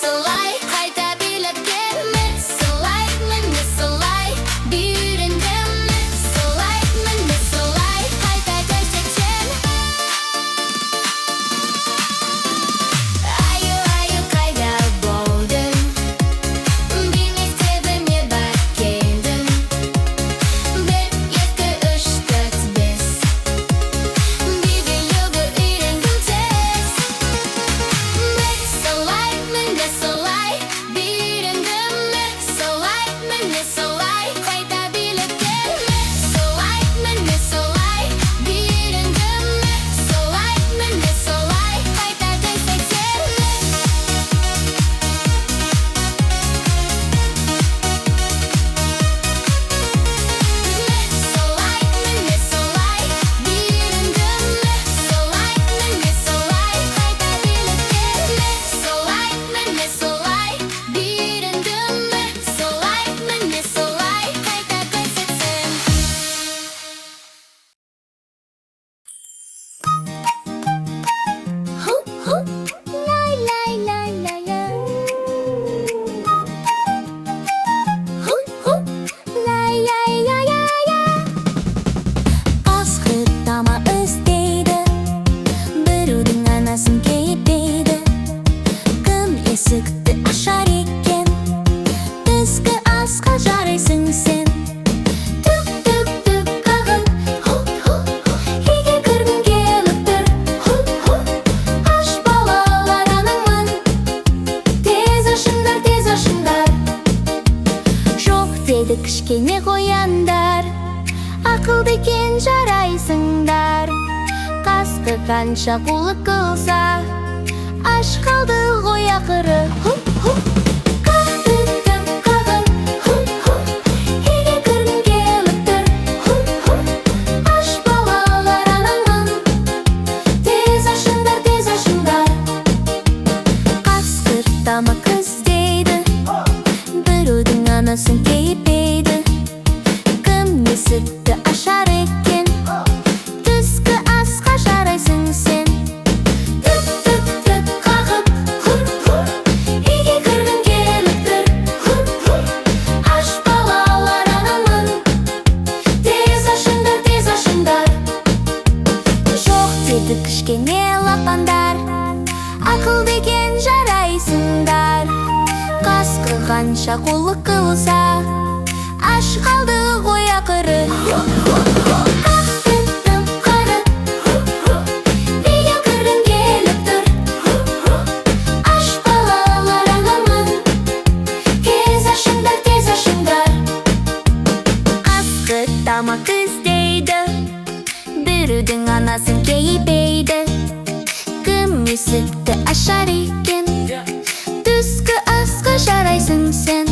солай, қайта билеп келме. Солай, міне солай, үйренгенмін. Солай, міне солай, қайта көрсетсем. Аю, қайда болдың? Мектебіме бар келдің. 1, 2, 3, 4, 5. Бибилюгір үйренгім тез. Солай, міне солай, үйренгенмін. Солай, міне солай, қайта билеп келме. Солай, міне солай, үйренгенмін. Солай, міне солай, қайта көрсетсем. Солай, міне солай, үйренгенмін. Солай, міне солай, қайта билеп келме. Солай, міне солай, үйренгенмін. Солай, міне солай, қайта көрсетсем. Лай, лай, лай, лай, лай. Лай, яй, яй, яй, яй. Қасқыр тама іздейді, біреудің анасын кейіпейді. Кім есікті ашар екен? Түскі асқа жарайсың сен. Түк, түк, түк қағып, үйге кіргің келіп тұр. Аш балалар анаңмын, тез ашыңдар, тез ашыңдар. Жоқ деді кішкене қояндар, ақылды екен жарайсыңдар. Қасқыр қанша қулық қылса, аш қалды ғой ақыры. Қағып, қағып, үйге кіргің келіп тұр. Аш балалар анаңмын, тез ашыңдар, тез ашыңдар. Қасқыр тамақ іздейді, біреудің анасын кейіпейді. Кім есікті ашар екен? Түскі асқа жарайсың сен. Түк, түк, түк қағып, үйге кіргің келіп тұр. Аш балалар анаңмын, тез ашыңдар, тез ашыңдар. Жоқ деді кішкене лапандар, ақылды екен жарайсыңдар. Қасқыр қанша қулық қылса, аш қалды ғой ақыры. Қағып, қағып, үйге кіргің келіп тұр. Аш балалар анаңмын, тез ашыңдар, тез ашыңдар. Қасқыр тамақ іздейді, біреудің анасын кейіпейді. Кім есікті ашар екен? Түскі асқа жарайсың сен.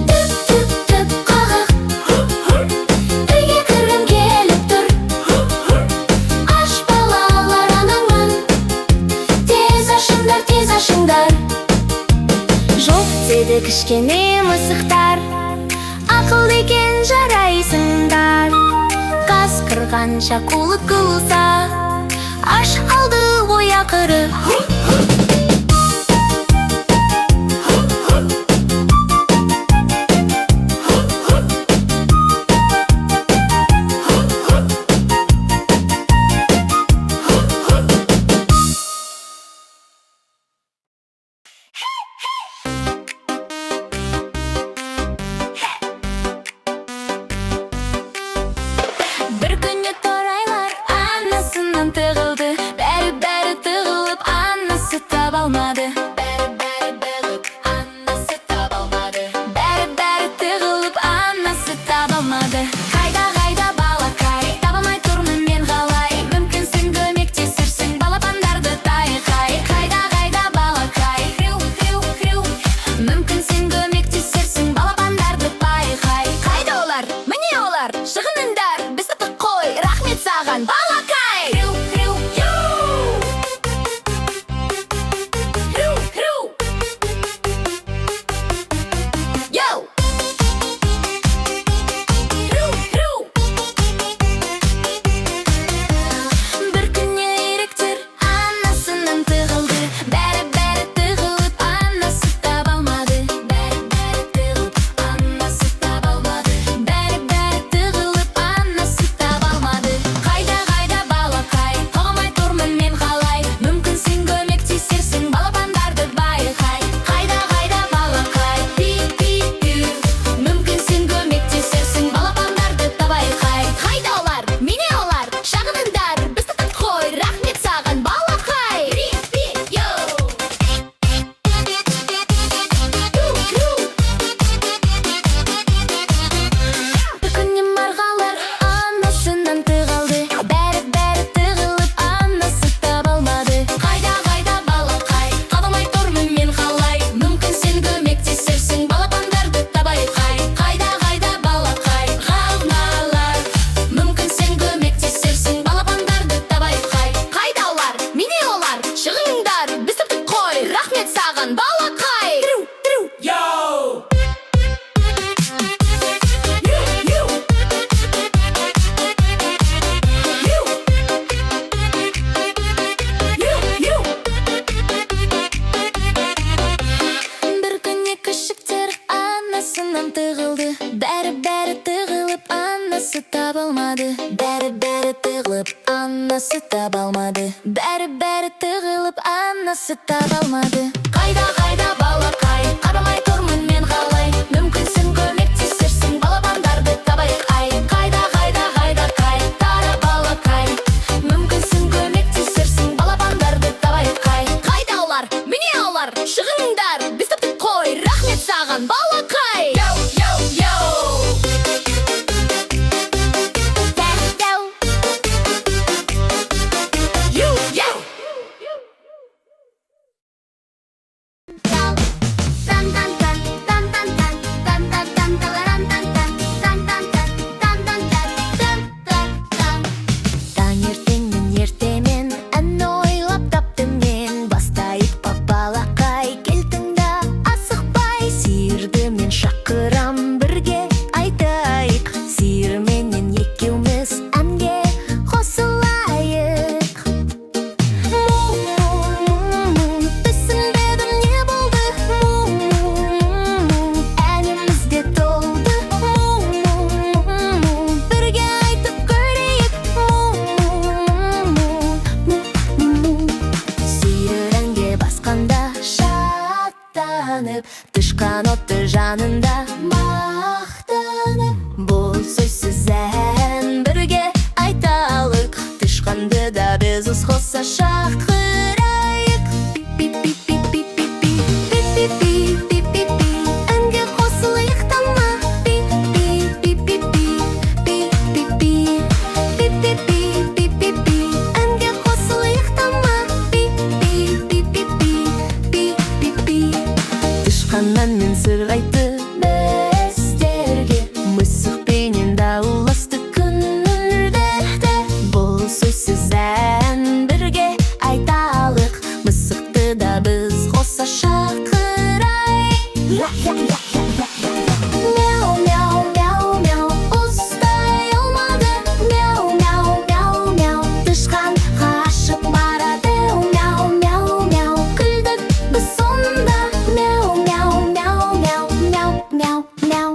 Түк, түк, түк қағып, үйге кіргім келіп тұр. Аш балалар анаңмын, тез ашыңдар, тез ашыңдар. Жоқ деді кішкене мысықтар, ақылды екен жарайсыңдар. Қасқыр қанша қулық қылса, аш қалды ғой ақыры. Бір күні торайлар анасынан тығылды. Бәрі тығылып анасы таба Anası табылмады. Бәрі тығылып, анасы табалмады. Бәрі тығылып, анасы табалмады. Қайда балақай, қарамай тұрмын мен қалай. Мүмкінсің көмектесерсің, балапандарды табайық ай. Қайда кай, тара балақай. Мүмкінсің көмектесерсің, балапандарды табайық ай. Қайда олар, міне олар, шығыңдар, біз таптық қой. Рахмет саған балақай. Таңертеңнен ертемен ән ойлап таптым мен. Бастайық балақай, келтіңда асықпай. Сиырды мен шақырам, бірге айтайық. Сиыр менен екеуміз әнге қосылайық. Түсінбедім не болды, әнімізде толды. Бірге айтып көрейік. Сиыр әнге басқанда шаттанып, тышқан отты жанында мақтанып. Бұл сөзсіз ән бірге айталық. Тышқанды да біз қоса шақырайық. Әнге қосылайық тама. Әнге қосылайық тама. Тышқаннан мен сыр айтты біздерге. Мысықпенен дауласты күндерде. Бұл сөзсіз ән бірге айталық. Мысықты да біз қоса шақырайық. Мяу, мяу, мяу, мяу, ұстай алмады. Мяу, мяу, мяу, мяу, тышқан қашып барады. Мяу, мяу, мяу, күлдік біз сонда. Мяу, мяу, мяу, мяу, мяу, мяу, мяу.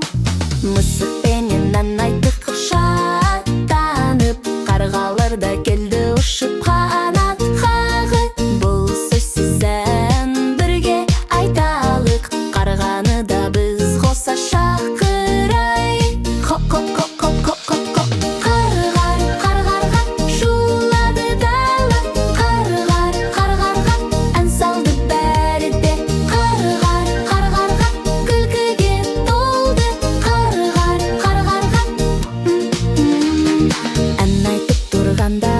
Мысықпенен ән айттық шаттанып. Қарғалар да келді ұшып қанат қағып. Бұл сөзсіз ән бірге айталық. Қарғаны да біз қоса шақырайық. Қарғарға шулады дала. Қарғарға ән салды бәрі де. Қарғарға күлкіге толды. Қарғарға ән айтып тұрғанда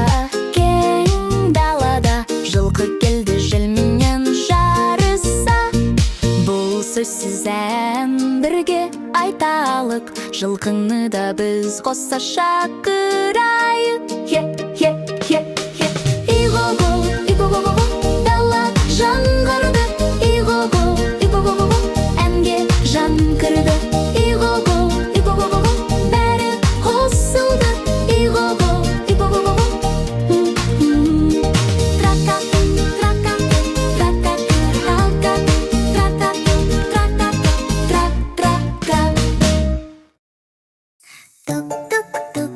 кең далада жылқы келді желменен жарыса. Бұл сөзсіз ән бірге айталық. Жылқыны да біз қоса шақырайық. Иго-го, дала жаңғырды. Иго-го, әнге жан кірді. Иго-го, бәрі қосылды. Иго-го, тук-тук-тук,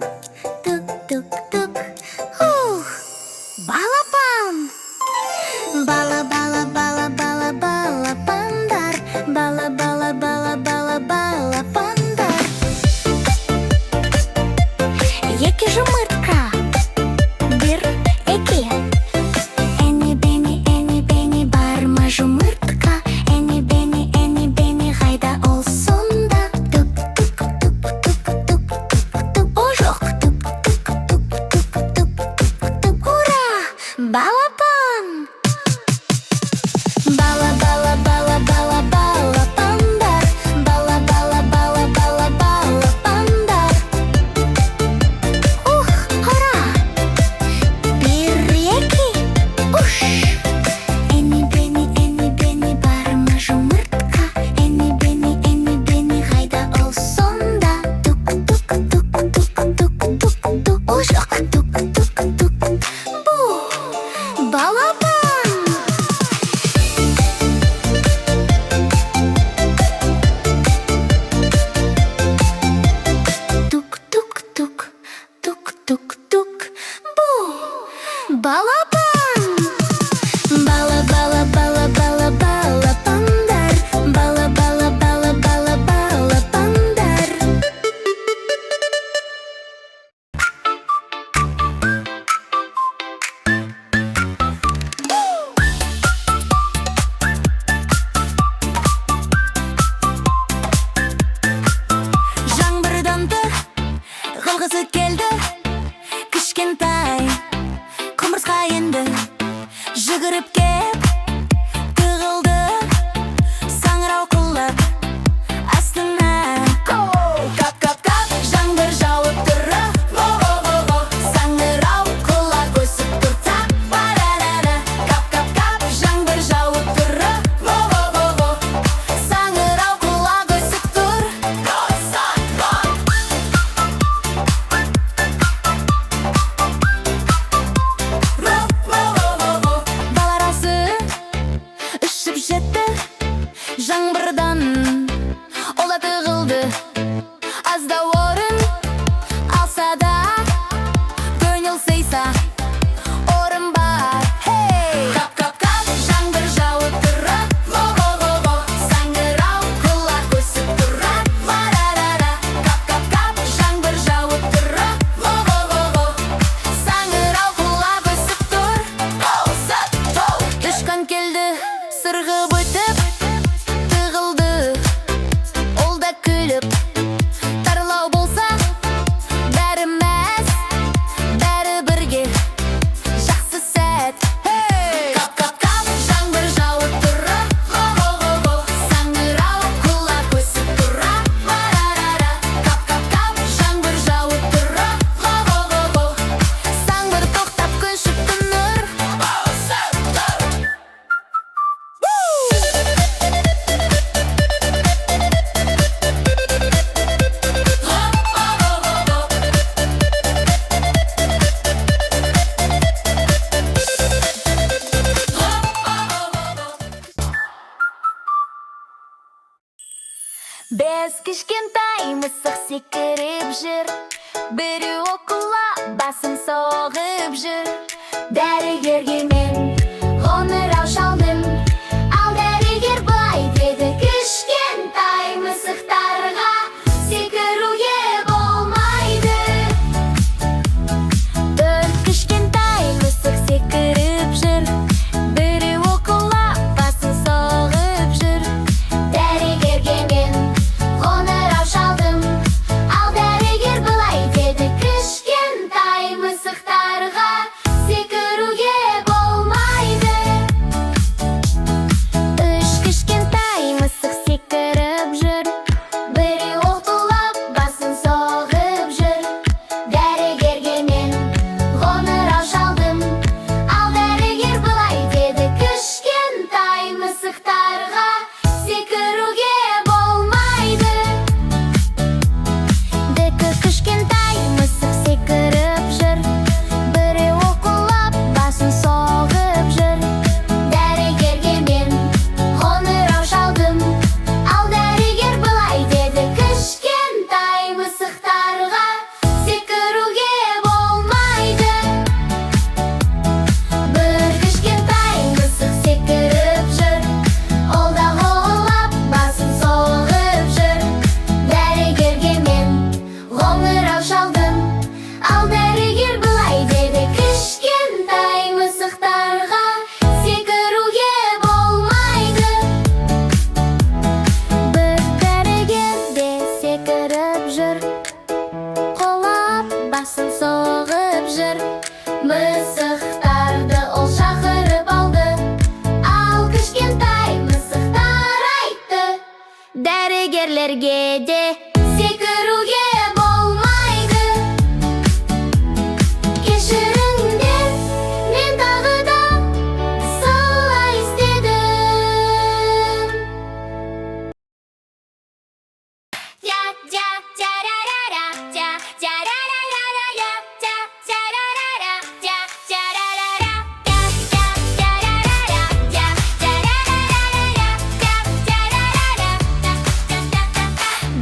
тук-тук-тук. жетті жаңбырдан, ола тығылды азда орын алса да, көңіл сыйса орын бар. Кап-кап-кап жаңбыр жауып тұрып, го-го-го-го, саңырау құлақ көсіп тұрып, ла-ла-ла-ла. Кап-кап-кап жаңбыр жауып тұрып, го-го-го-го, саңырау құлақ көсіп тұр. Тышқан келді сырғып өтіп, тығылды ол да күліп. Тарлау болса бәрі мәз, бәрі бірге жақсы сәт. Кап-кап-кап жаңбыр жауып тұрып, го-го-го-го, саңырау құлақ көсіп тұрып, ла-ла-ла-ла. Кап-кап-кап жаңбыр жауып тұрып, го-го-го-го, саңбыр тоқтап күн шықты нұр. Без кішкентай мысық секіріп жүр, біреу оқыла басын соғып жүр. Дәрігерге мен қоңырау шалдым, ал дәрігер былай деді: кішкентай мысықтарға секіруге болмайды. Төрт кішкентай мысық секіріп жүр, біреу оқыла басын соғып жүр. Дәрігерге мен қоңырау шалдым, ал дәрігер былай деді: кішкентай мысықтарға секіруге болмайды. Үш кішкентай мысық секіріп жүр, біреу оқылап басын соғып жүр. Дәрігерге мен қоңырау шалдым, ал дәрігер былай деді: кішкентай мысықтарға секіруге болмайды. Екі кішкентай мысық секіріп жүр, біреу оқылап басын соғып жүр. Дәрігерге мен қоңырау шалдым, ал дәрігер былай деді: кішкентай мысықтарға секіруге болмайды. Бір кішкентай мысық секіріп жүр, ол да қолап басын соғып жүр. Дәрігерге мен қоңырау шалдым, ал дәрігер былай деді: кішкентай мысықтарға секіруге болмайды. Бір дәрігер де секіріп жүр, қолап басын соғып жүр. Мысықтарды ол шақырып алды, ал кішкентай мысықтар айтты: дәрігерлерге де секіруге болмайды. Кешіріңдер, мен тағы да солай істедім.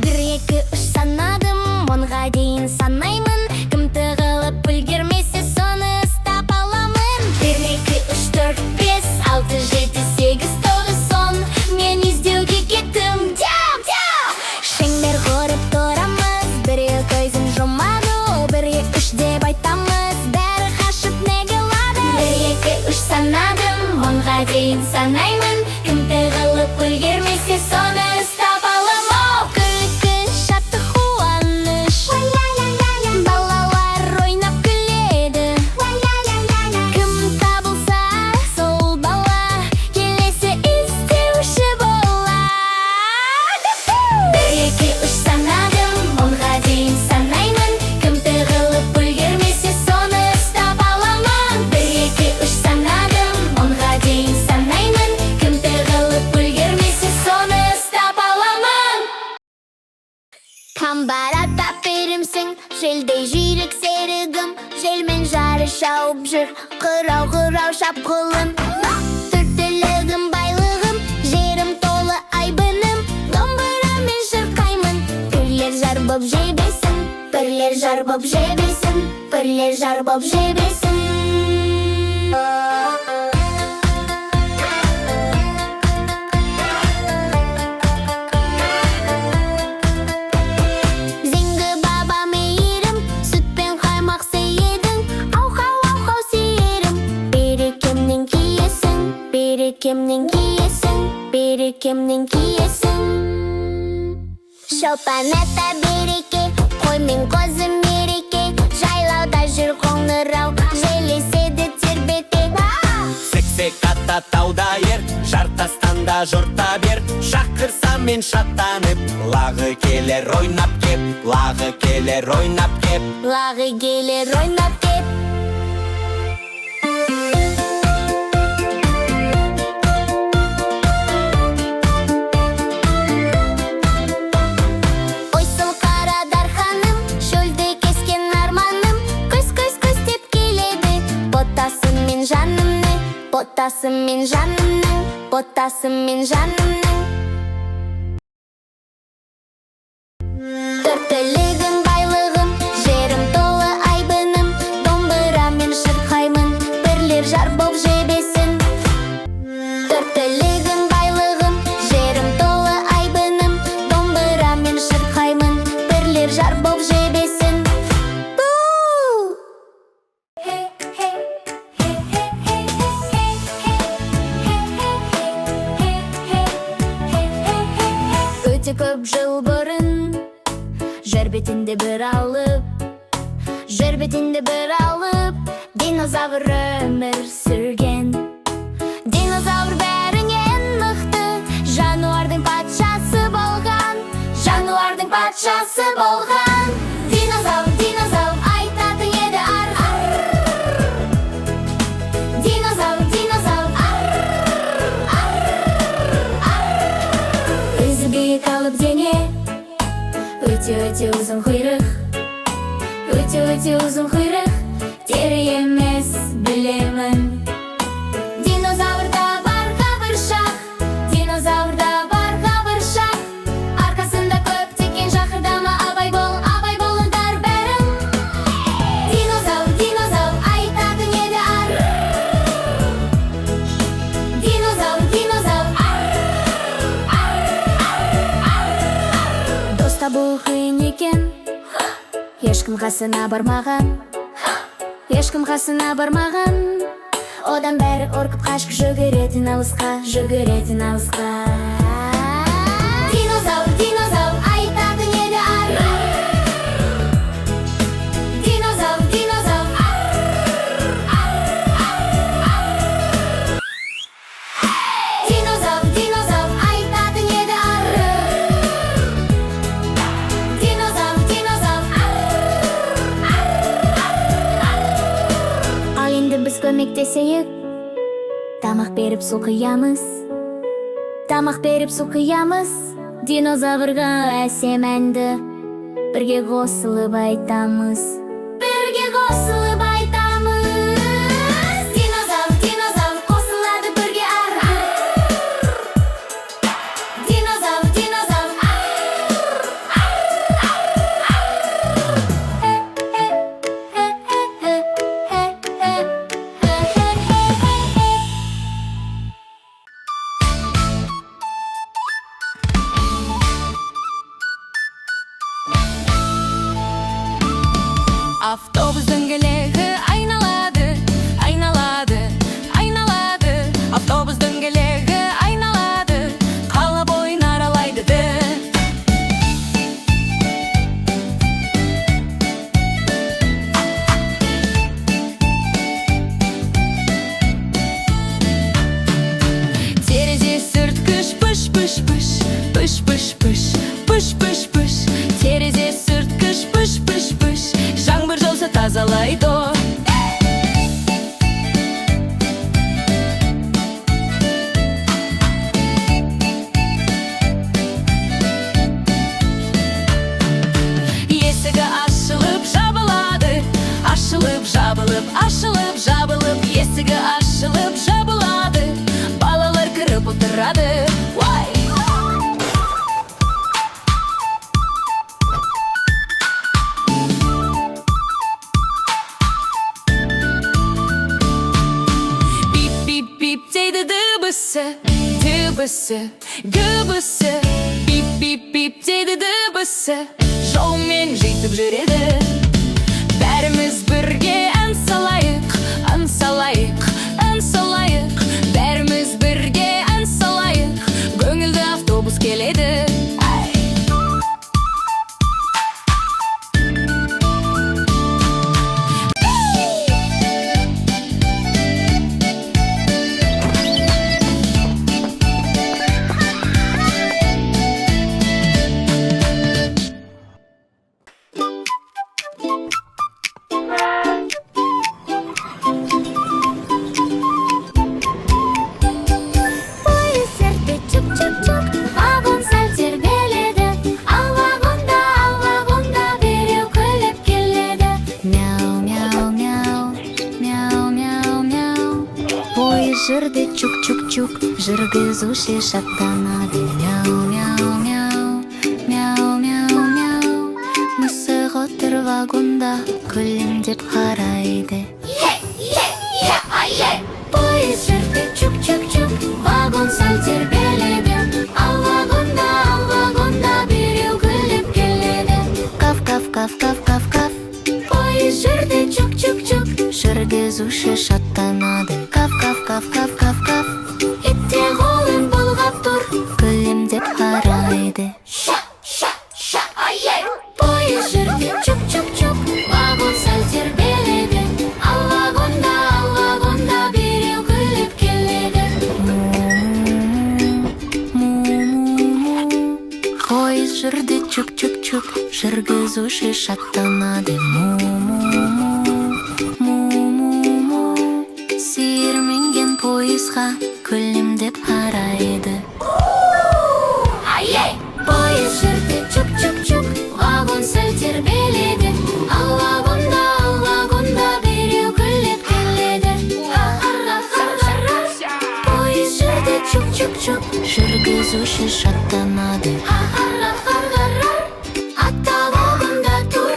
Бір, екі, үш санадым, онға дейін санаймын. Кім тығылып үлгермесе, соны ұстап аламын. Бір, екі, үш, төрт, бес, алты, жеті, сегіз, тоғыз, он. Мен іздеуге кеттім. Шеңбер құрып тұрамыз, біреу көзін жұмады, бір, екі, үш деп айтамыз, бәрі қашып неғылады. Бір, екі, үш санадым, онға дейін санаймын. Кім тығылып үлгермесе, соны ұстап аламын. Күлкі, шаттық, қуаныш, балалар ойнап күледі. Кім табылса, сол бала келесі іздеуші болады. Бір, екі, үш санадым, онға дейін санаймын. Кім тығылып үлгермесе, соны ұстап аламын. Бір, екі, үш санадым, онға дейін санаймын. Кім тығылып үлгермесе, соны ұстап аламын. Қамбар атап берімсің, желдей жүйрік серігім. Желмен жары шауып жүр, қырау-қырау шапқылым. Төрттілігім, байлығым, жар боп жебесін, бірлер жар боп жебесін. Зеңгі баба мейірім, сүт пен қаймақ сейедің, ау-хау сейерім. Берекемнен киесің, берекемнен киесің, берекемнен киесің. Шолпан ата береке, қой мен қозы мереке, жайлауда жүр қоңырау, желеседі тербете. Сексек ата тауда ер, жартастанда жұрта бер. Шақырса мен шаттанып, лағы келер ойнап кеп, лағы келер ойнап кеп, лағы келер ойнап кеп. Ботасым мен жанымның, ботасым мен жанымның. Төрттілігім байлығым, жерім толы айбыным, домбырамен шырқаймын, бірлер жар боп жебесін. Төрттілігім байлығым, жерім толы айбыным, домбырамен шырқаймын, бірлер жар боп жебесін. Көп жыл бұрын жер бетінде бір алып, динозавр өмір сүрген. Динозавр бәрінен мықты, жануардың патшасы болған, жануардың патшасы болған. Динозавр, динозавр айтатын еді ар-ар. Динозавр, динозавр ар-ар. Өзі биік алып дене, өте ұзын құйрық, өте ұзын құйрық, тері емес білемін. Динозаврда бар қабыршақ, динозаврда бар қабыршақ, арқасында көптеген шақырдама, абай болыңдар бәрің. Динозавр, динозавр айтатын еді ар. Динозавр, динозавр ар. Дос табу қиын екен, ешкім қасына бармаған, ешкім қасына бармаған. Одан бәрі орқып қашып жүгіретін алысқа, жүгіретін алысқа. Динозавр, динозавр айтатын еді ар. Динозавр, динозавр Динозавр, динозавр айтатын еді ар. Динозавр, динозавр Ал енді біз көмектесейік, тамақ беріп су құямыз, тамақ беріп су құямыз. Динозаврға әсем әнді бірге қосылып айтамыз, бірге қосылып айтамыз. Динозавр, динозавр қосылады бірге ар. Динозавр, динозавр Автобус дөңгелегі айналады, айналады, айналады. Автобус дөңгелегі айналады, қала бойын аралайды. Терезе сүрткіш пыш пыш пыш, пыш пыш пыш, пыш пыш пыш. Терезе сүрткіш пыш пыш пыш, жаңбыр жауса дыбысы, дыбысы, гүбісі, бип бип бип дейді дыбысы. Жолмен жетіп жүреді. Бәріміз бірге ән салайық, ән салайық, ән салайық. Бәріміз бірге ән салайық, көңілді автобус келеді. Жүрді чук-чук-чук, жүргізуші шаттанады. Мяу-мяу-мяу, мяу-мяу-мяу. Мысық отыр вагонда, күлімдеп қарайды. Пойыз жүрді чук-чук-чук, вагон сәл тербеледі. Ал вагонда біреу күліп келеді. Каф-каф-каф-каф-каф-каф. Пойыз жүрді чук-чук-чук, жүргізуші шаттанады. Каф-каф-каф-каф-каф. Итте қолын бұлғап тұр, күлімдеп қарайды. Ша-ша-ша, ай-ай. Пойыз жүрді чук-чук-чук, вагон сәл тербеледі. Ал вагонда біреу күліп келеді. Му-му-му. Пойыз жүрді чук-чук-чук, жүргізуші шаттанады. Му-му-му. Сиырменген пойызға күлімдеп қарайды. Пойыз жүрді чук-чук-чук, вагон сәл тербеледі. Ал вагонда біреу күліп келеді. Пойыз жүрді чук-чук-чук, жүргізуші шаттанады. Атта вагонда тұр,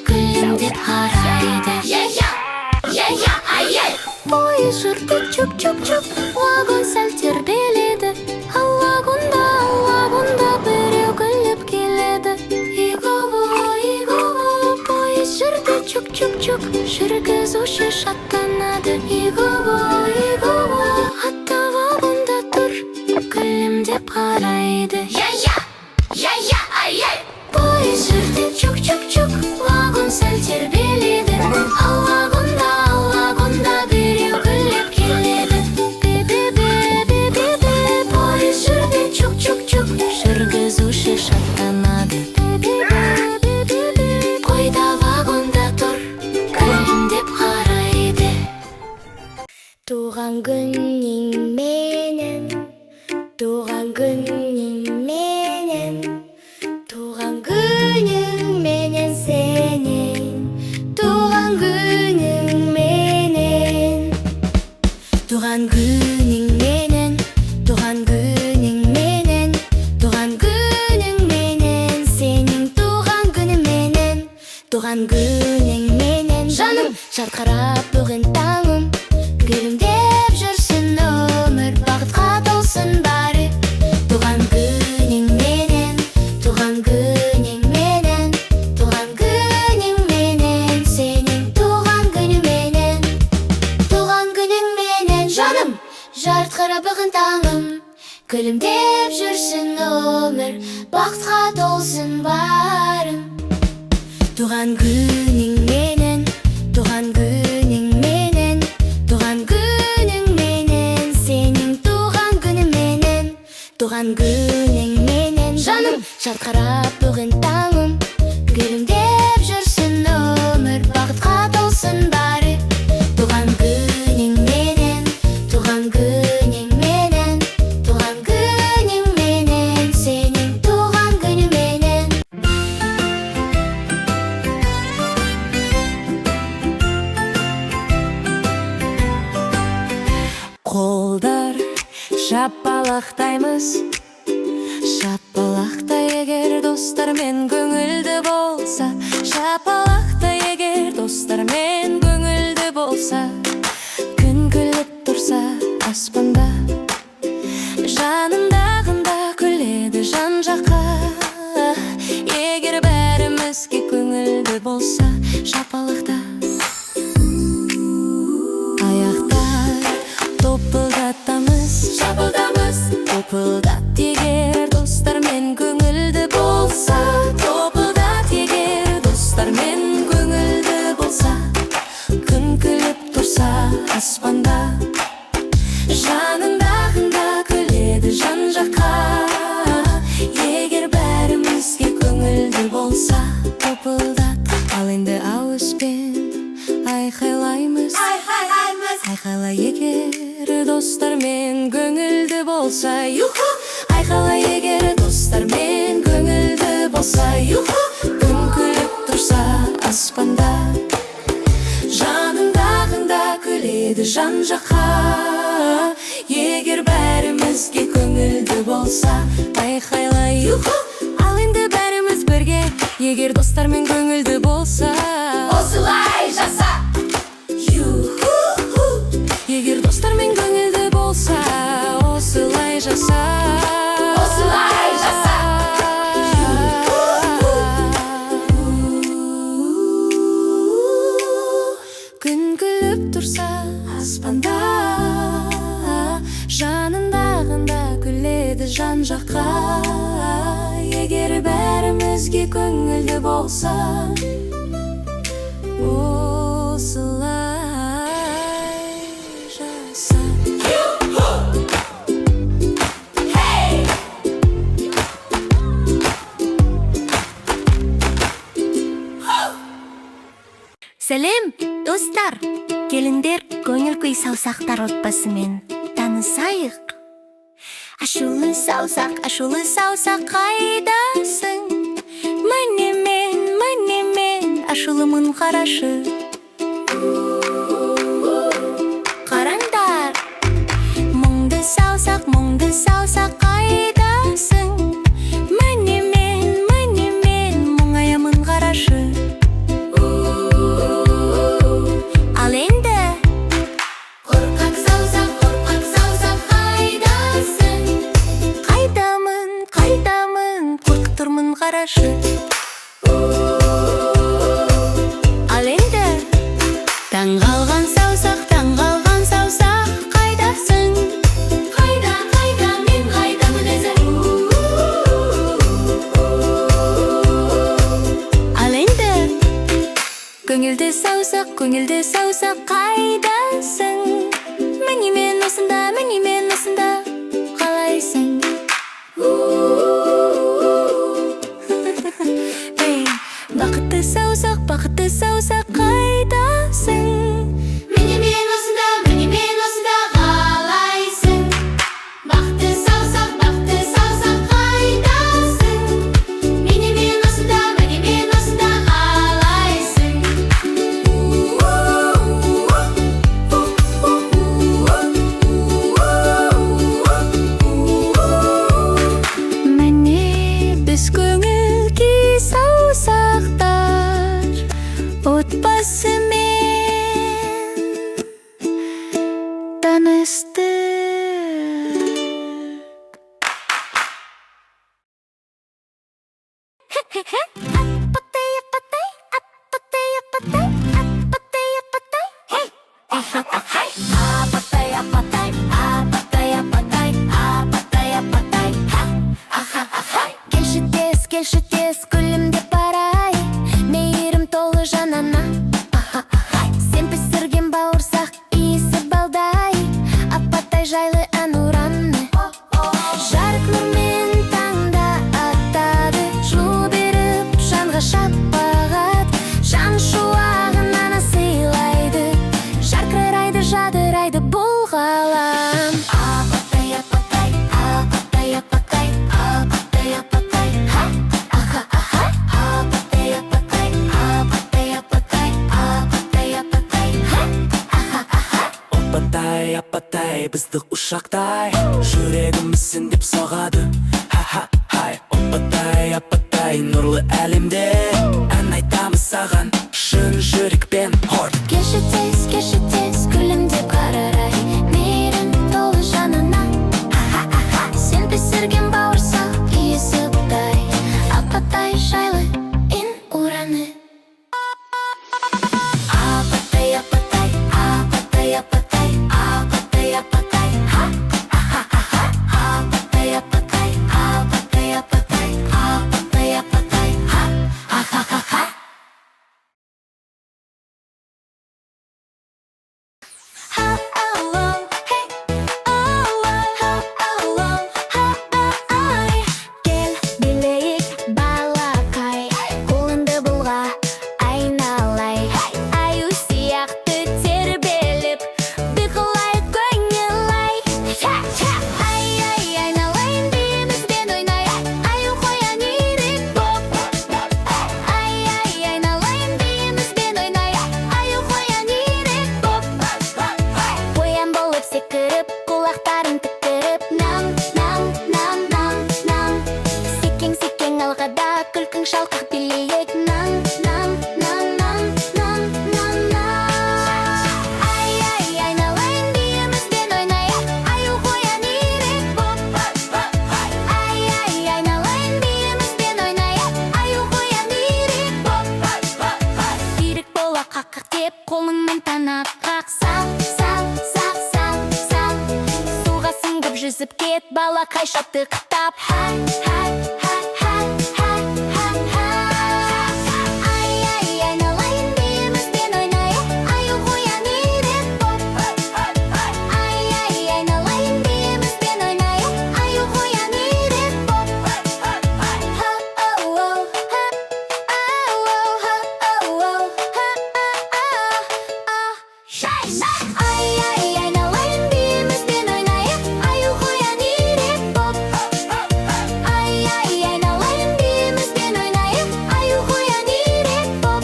күлімдеп қарайды. Пойыз жүрді чук-чук-чук, вагон сәл тербеледі. Ал вагонда біреу күліп келеді. Иго-го, пойыз жүрді чук-чук-чук, жүргізуші шаттанады. Иго-го, атта вагонда тұр, күлімдеп қарайды. Пойыз жүрді чук-чук-чук, вагон сәл тербеледі. Ал вагонда біреу күліп келеді. Бе-бе-бе-бе-бе-бе. Пойыз жүрді чук-чук-чук, жүргізуші шаттанады. Бе-бе-бе-бе-бе. Қойда вагонда тұр, күлімдеп қарайды. Туған күнің менен, туған күнің менен, туған күнің менен сенен, туған күнің менен, туған күнің менен, туған күнің менен, туған күнің менен, сенің туған күнің менен, туған күнің менен. Жаным жарқырап бүгін таңым, күлімдеп жүрсін өмір, бақытқа толсын бәрі. Туған күнің менен, туған күнің менен, туған күнің менен, сенің туған күнің менен, туған күнің менен. Жаным жарқырап бүгін таңым, күлімдеп жүрсін өмір, бақытқа толсын бәрім. Туған күнің менен, туған күнің менен, туған күнің менен, сенің туған күнің менен, туған күнің менен. Жаным жарқырап бүгін таңым, күлімдеп жүрсін өмір, бақытқа толсын бәрі. Туған күнің менен, туған күнің менен, туған күнің менен, сенің туған күнің менен. Қолдар шапалақтаймыз, шапалақтай егер достармен көңілді болса, шапалақтай егер достармен көңілді болса, күн күліп тұрса аспанда, топылдат егер достармен көңілді болса, топылдат егер достармен көңілді болса, күн күліп тұрса аспанда, жаныңдағында күледі жан жаққа. Егер бәрімізге көңілді болса, топылдат. Ал енді ауызбен айқайлаймыз, айқайла егер достармен көңілді болса, юху! Айқайла егер достармен көңілді болса, юху! Күн күліп тұрса аспанда, жаныңдағында күледі жан жаққа. Егер бәрімізге көңілді болса, айқайла юху! Ал енді бәріміз бірге, егер достармен көңілді болса, осылай жаса. Егер достармен көңілді болса, осылай жаса. Осылай жаса. Күн күліп тұрса аспанда, жаныңдағында күледі жан жаққа. Егер бәрімізге көңілді болса, осылай жаса. Сәлем, достар! Келіндер көңіл күй саусақтар отбасымен танысайық. Ашулы саусақ қайдасың? Міне мен ашулымын қарашы. Қараңдар! Мұңды саусақ қайдасың? Міне мен мұңаямын қарашы. Ал енді қорқақ саусақ қайдасың? Қайдамын, қорқытырмын қарашы. Ал енді таңғалған саусақ қайдасың? Қайда, мен қайдамын өзі? Ал енді көңілді саусақ қайдасың? Міне мен осында, қалайсың? Бақытты саусақ қайдасың? Міне мен осында, қалайсың? Бақытты саусақ қайдасың? Міне мен осында, қалайсың? Міне біз көңіл күй саусақтар отбасымен таныстық. Келші тез күлімдеп барай, мейірім толы жанана. Сен пісірген бауырсақ иісі балдай, апатай жайлы ән ұраны. Жарық нұрмен таңда аттады, жылу беріп жанға шапағат. Жан шуағынан сыйлайды, жарқырайды, жадырайды бұл ғалам. Апатай, апатай, бізді ұшақтай, жүрегімізсің деп соғады. Апатай, нұрлы әлемде ән айтамыз саған шын жүрекпен. Келші тез күлімдеп қарай, мейірім толы жанына. Сен пісірген бауырсақ иісі бұлдай, апатай жайлы ән ұраны. Апатай, балақай шаттықтап. Ай, ай, айналайын биімізбен ойнайық, аю қоян үйрек боп. Ай, ай, айналайын биімізбен ойнайық, аю қоян үйрек боп. Ай, ай, айналайын биімізбен ойнайық, аю қоян үйрек боп. Ай, ай, айналайын биімізбен ойнайық, аю қоян үйрек боп.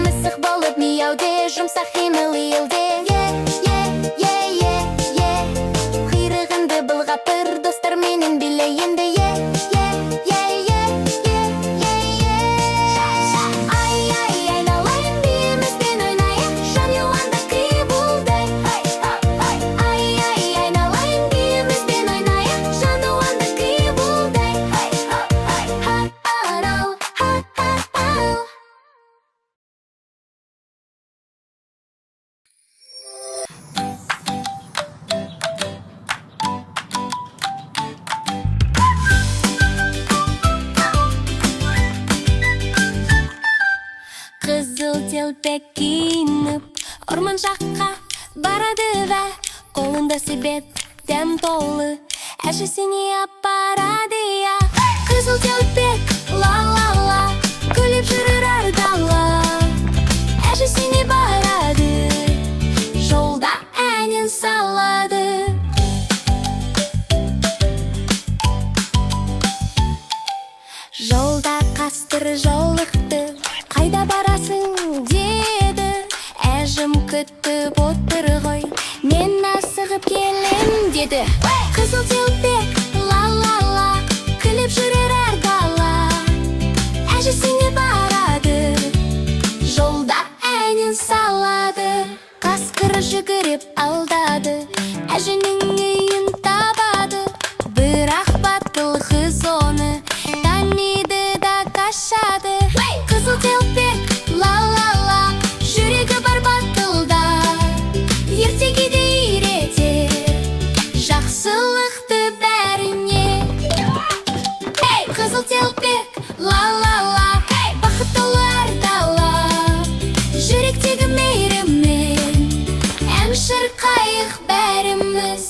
Мысық болып мияуде, жұмсақ қимыл иілде. Құйрығыңды былғап тұр, достарменен билейінді. Ай, ай, айналайын биімізбен ойнайық, жан юанда қибылдай. Ай, ай, айналайын биімізбен ойнайық, жан юанда қибылдай. Қызыл телпек киініп, орман жаққа барады вә, қолында себет дәм толы, әжесіне апарады я. Қызыл телпек ла-ла-ла, күліп жүрер әр дала, әжесіне барады, жолда әнін салады. Жолда қастыр жолықты, қайда барасың деді, әжім күтіп отыр ғой, мен асығып келем деді. Қызыл телпек ла-ла-ла, күліп жүрер әр дала, әжесіне барады, жолда әнін салады. Қасқыр жүгіріп алдады, әженің үйін табады, бірақ батыл қыз оны таниды да қашады. Қызыл телпек ла-ла-ла, жүрегі бар батылда, ертеге де үйретер жақсылықты бәріне. Қызыл телпек ла-ла-ла, бақыт толы әр дала, жүректегі мейіріммен ән шырқайық бәріміз.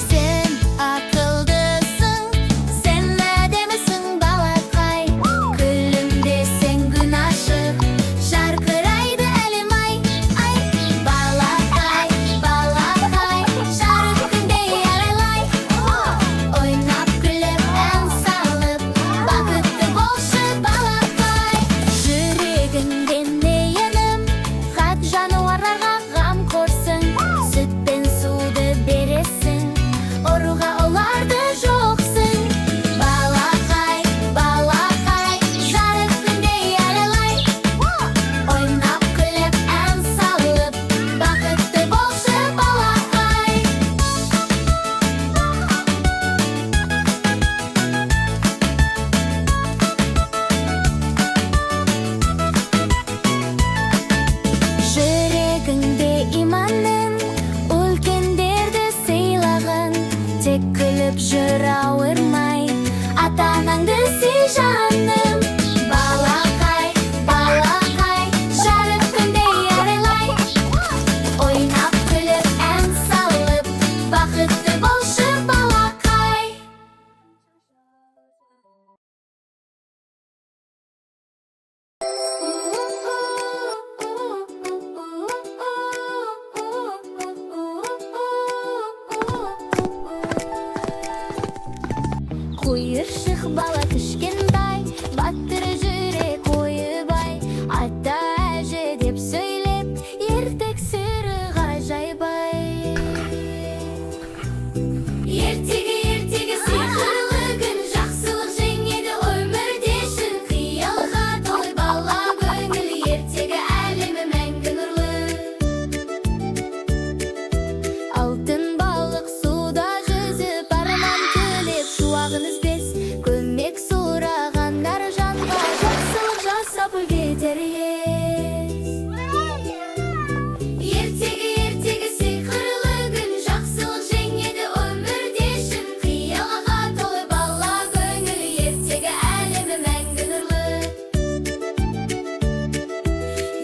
Сен ақылдысың, сен әдемісің балақай, күлімдесең күн ашық, жарқырайды әлем ай. Балақай, балақай, жарық күндей арайлай, ойнап күліп ән салып, бақытты болшы балақай. Жүрегіңде нейінім, хат жануарларға қамқорсың, сүт пен суды бересің, ұруға оларды жоқсың. Балақай, балақай, жарық күндей арайлай, ойнап күліп ән салып, бақытты болшы балақай. Жүрегіңде иманың, үлкендерді сыйлағын, тек күліп жүр ауырмай, ата-анаңды сүй жаным. Балақай, балақай, жарық күндей арайлай, ойнап күліп ән салып, бақытты болшы балақай.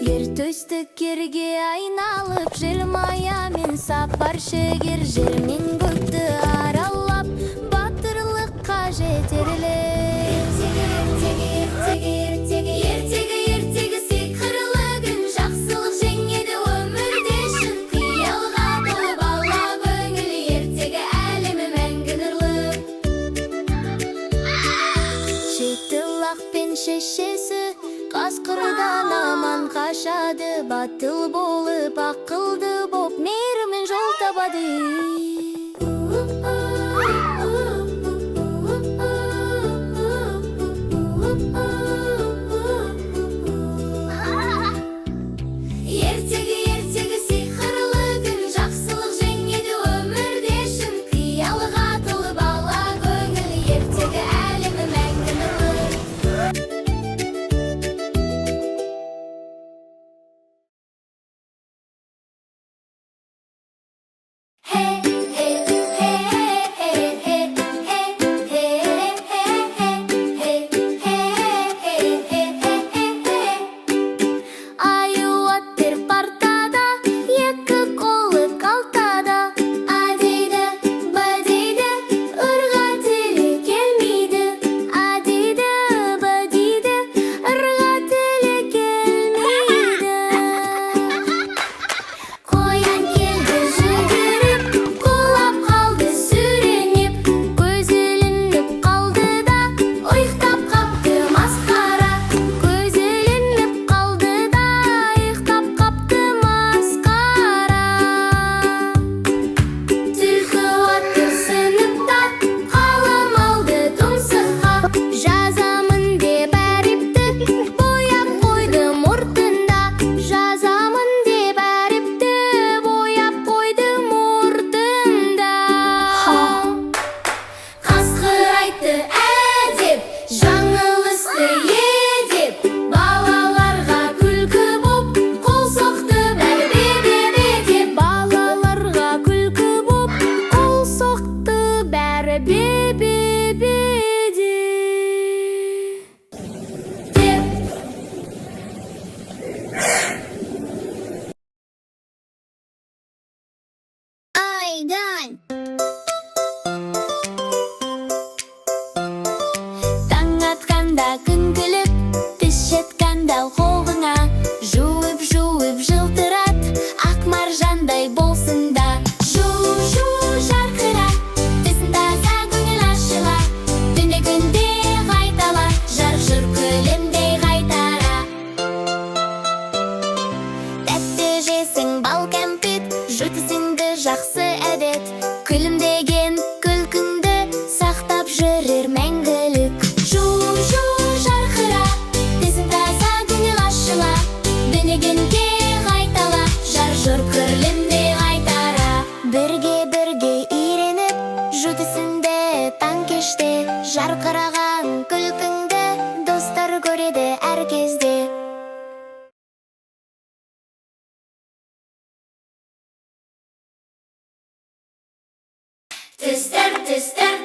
Ер төстік ерге айналып, желмаямен сапар шегер, жер мен көкті аралап, батырлыққа жетерлер. Ертегі сиқырлы күн, жақсылық жеңеді өмірде шын, қиялға толы бала көңіл, ертегі әлемі мәңгі нұрлы. Жетілақ пен шешесі қасқырдан аман қашады, батыл болып, ақылды боп, мейірімен жол табады. Ертегі сиқырлы күн, жақсылық жеңеді өмірде шын, қиялға толы бала көңіл, ертегі әлемі мәңгі нұрлы. Аю аттер партада, екі қолы қалтада, а дейді, ба дейді, ырға тілі келмейді. А дейді, ба дейді, ырға тілі келмейді. Қоян келді жүгіріп, құлап қалды сүреніп, көзі ілініп қалды да, ұйықтап қапты масқара. Көзі ілініп қалды да, ұйықтап қапты масқара. Түлкі отыр сыныпта, қалам алды тұмсыққа, жазамын деп әріпті, бояп қойды мұртында. Жазамын деп әріпті, бояп қойды мұртында. Қасқыр айтты әдеп, жаңылысты едеп, балаларға күлкі боп, қол соқты бәрі бе-бе-бе деп. Балаларға күлкі боп, қол соқты бәрі бе-бе-бе деп. Айдан! Таң атқанда күн күліп, түс жетканда қолыңа, жуып жылтырат, ақ маржандай болсын да. Жу жарқыра, тісін таза көңіл ашыла, түнде күнде қайтала, жарық жүр күлімдей қайтара. Тәтті жесің бал кәмпит, жутысыңды жақсы әдет, күлімдеген күлкіңді сақтап жүрер мәңгілік. Жу жарқыра, тісін таза көңіл ашыла, дүниегенге қайтала, жарық жүр күлімдей қайтара. Бірге үйреніп, жутысыңды таң кеште, жарқыраған күлкіңді достар көреді әр кезде.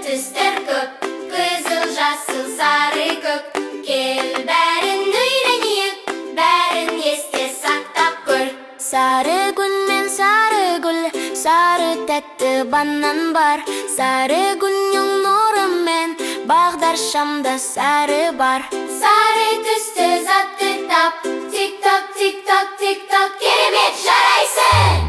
Түстер көп, қызыл, жасыл, сары көк, кел бәрін үйренейік, бәрін есте сақтап көр. Сары гүл мен сары гүл, сары тәтті банан бар, сары гүлнің нұрымен бағдаршамда сары бар. Сары түсті затты тап, тик-ток, тик-ток, тик-ток, керемет жарайсың!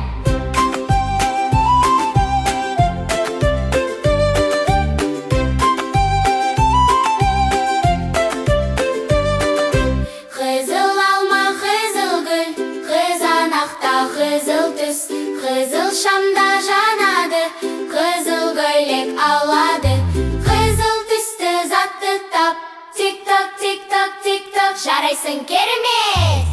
Қызыл алма, қызыл гүл, қызанақта қызыл түс, қызыл шамда жанады, қызыл көйлек алады. Қызыл түсті затты тап, тик-ток, тик-ток, тик-ток, жарайсың керемет!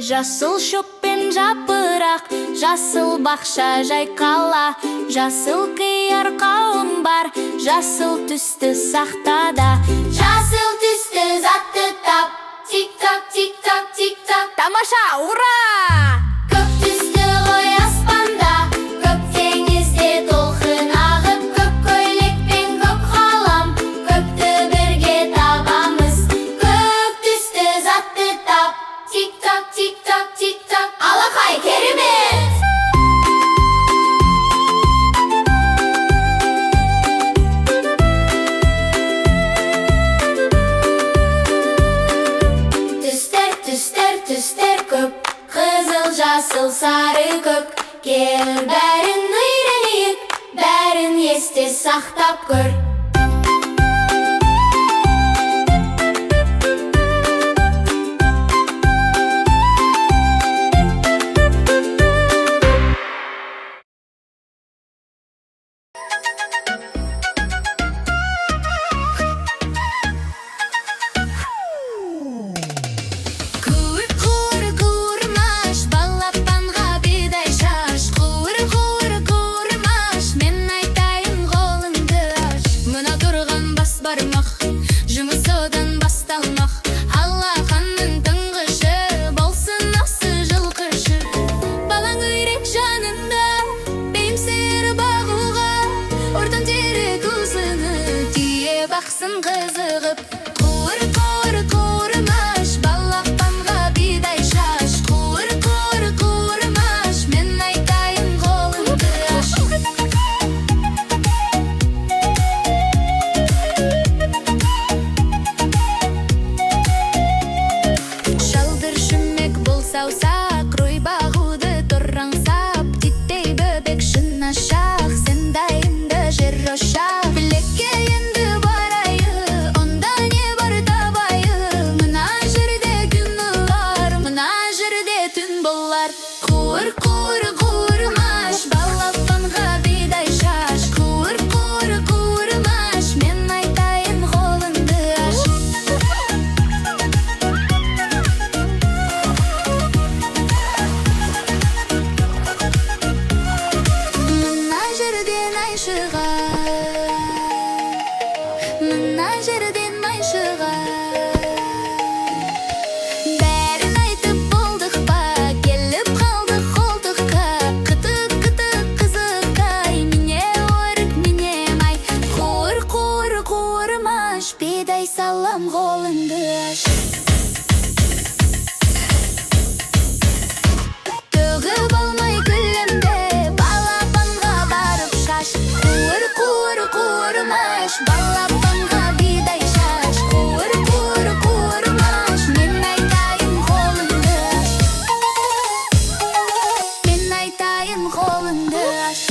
Жасыл шөп пен жапырақ, жасыл бақша жайқала, жасыл қияр қауын бар, жасыл түсті сақтада. Жасыл түсті затты тап, тик-ток, тик-ток, тик-ток, тамаша, ура! Көк түсті ғой аспанда, көк теңізде толқын ағып, көк көйлек пен көк қалам, көкті бірге таба сары көк. Кел бәрін үйренейік, бәрін есте сақтап көр. Бақсын қызығып, қуыр-қуыр-қуырмаш, балапанға бидай шаш. Қуыр-қуыр-қуырмаш, мен айтайын қолыңды аш. Шалдыр шүмек бол саусақ, рой бағуды торраңсап. Титтей бөбек шын ашақ, сен дайынды жер ошақ. Қуыр-қуыр-қуырмаш, балапанға бидай шаш. Қуыр-қуыр-қуырмаш, мен айтайын қолыңды аш. Мына жерден ай шығар, мына жерден ай шығар. Бидай салам қолыңды аш. Төгіп алмай күлімді, балапанға барып шаш. Қуыр-қуыр-қуырмаш, балапанға бидай шаш. Қуыр-қуыр-қуырмаш, мен айтайын қолыңды аш. Мен айтайын қолыңды аш.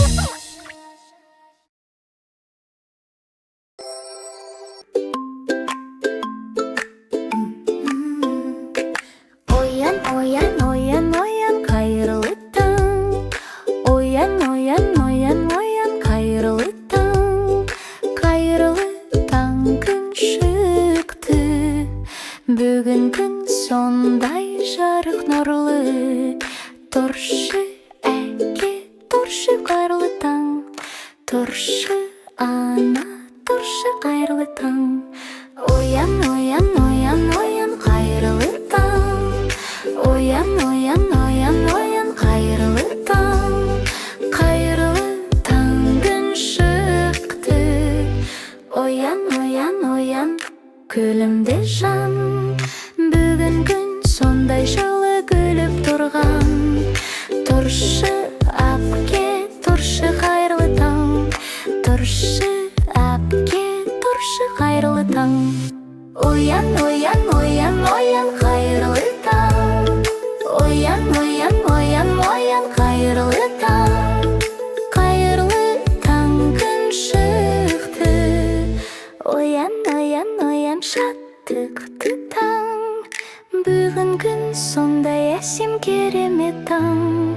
Оян, оян, оян, қайырлы таң. Оян, оян, оян, оян, қайырлы таң. Қайырлы таң, күн шықты. Бүгін күн сондай жарық нұрлы. Тұршы әке, тұршы қайырлы таң. Тұршы ана, тұршы қайырлы таң. Оян, оян, оян, оян, қайырлы таң. Оян, оян, оян, оян, қайырлы таң. Қайырлы таң, күн шықты. Оян, оян, оян, күлімді жан. Бүгін күн сондай жылы күліп тұрған. Тұршы апке, тұршы қайырлы таң. Тұршы апке, тұршы қайырлы таң. Оян, оян, оян, оян, қайырлы таң. Оян, оян, оян, оян, қайырлы таң. Қайырлы таң, күн шықты. Оян, оян, оян, шаттықты таң. Бүгін күн сондай әсем керемет таң.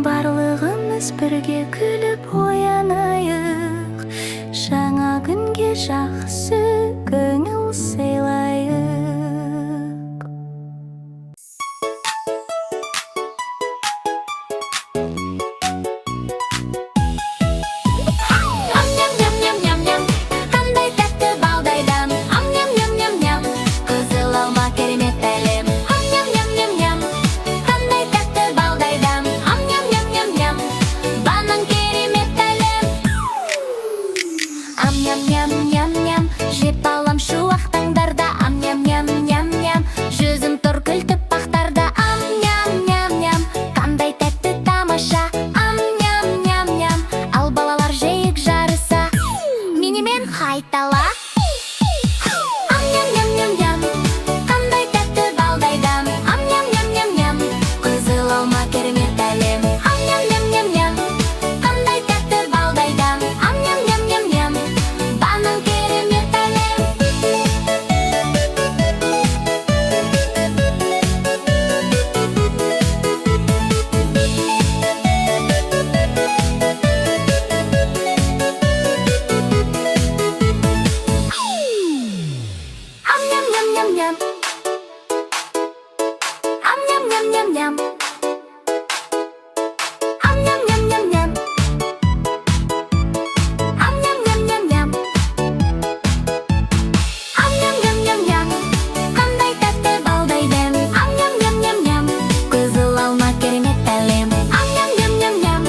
Барлығымыз бірге күліп оянайық. Жаңа күнге жақсы көңіл сыйлайық. Ам-ням-ням-ням-ням-ням, қандай тәтті балдайдам. Ам-ням-ням-ням-ням, қызыл алма керемет әлем. Ам-ням-ням-ням-ням, қандай тәтті балдайдам. Ам-ням-ням-ням-ням, банан керемет әлем. Ам-ням-ням-ням-ням, жеп алам шуақтаңдарда. ням-ням-ням-ням. Ам-ням-ням-ням-ням. Ам-ням-ням-ням-ням. Ам-ням-ням-ням-ням. Қандай тәтті балдай дәм. Ам-ням-ням-ням-ням. Қызыл алма керемет әлем. Ам-ням-ням-ням-ням.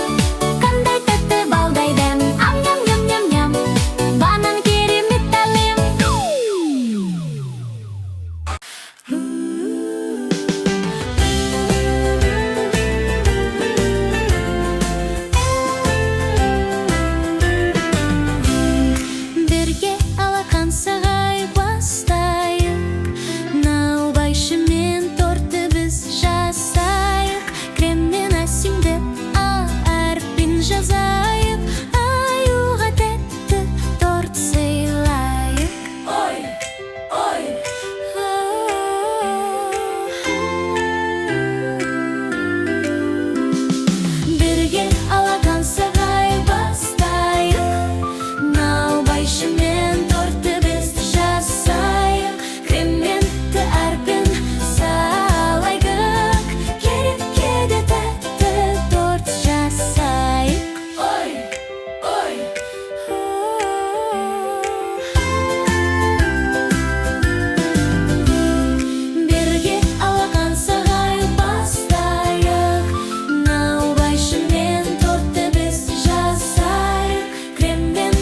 Қандай тәтті балдай дәм. Ам-ням-ням-ням-ням. Банан керемет әлем. Бірге алақан сағай бастайық, наубайшымен тортты біз жасайық, креммен әсемдеп әрпін жазайық, аюға тәтті торт сыйлайық. Ой, ой, Бірге алақан сағай бастайық, наубайшымен тортты біз жасайық, креммен әрпін салайық, керекке де тәтті торт жасайық. ой, ой. Бірге алақан сағай бастайық, наубайшымен тортты біз жасайық, креммен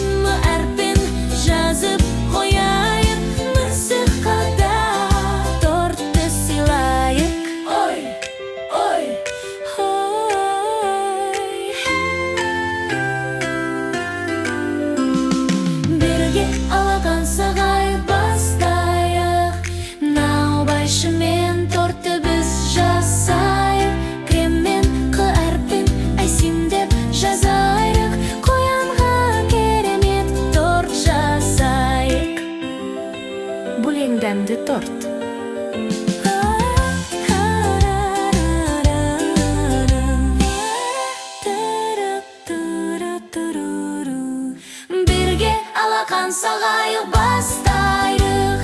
әрпін жазып қояйық, мысыққа да тортты сыйлайық. Ой, ой. Бірге алақан сағай бастайық, наубайшымен тортты біз жасайық, креммен әрпін әсемдеп жазайық, қоянға керемет торт жасайық. Бұл ең дәмді торт. Бірге алақан сағай бастайық,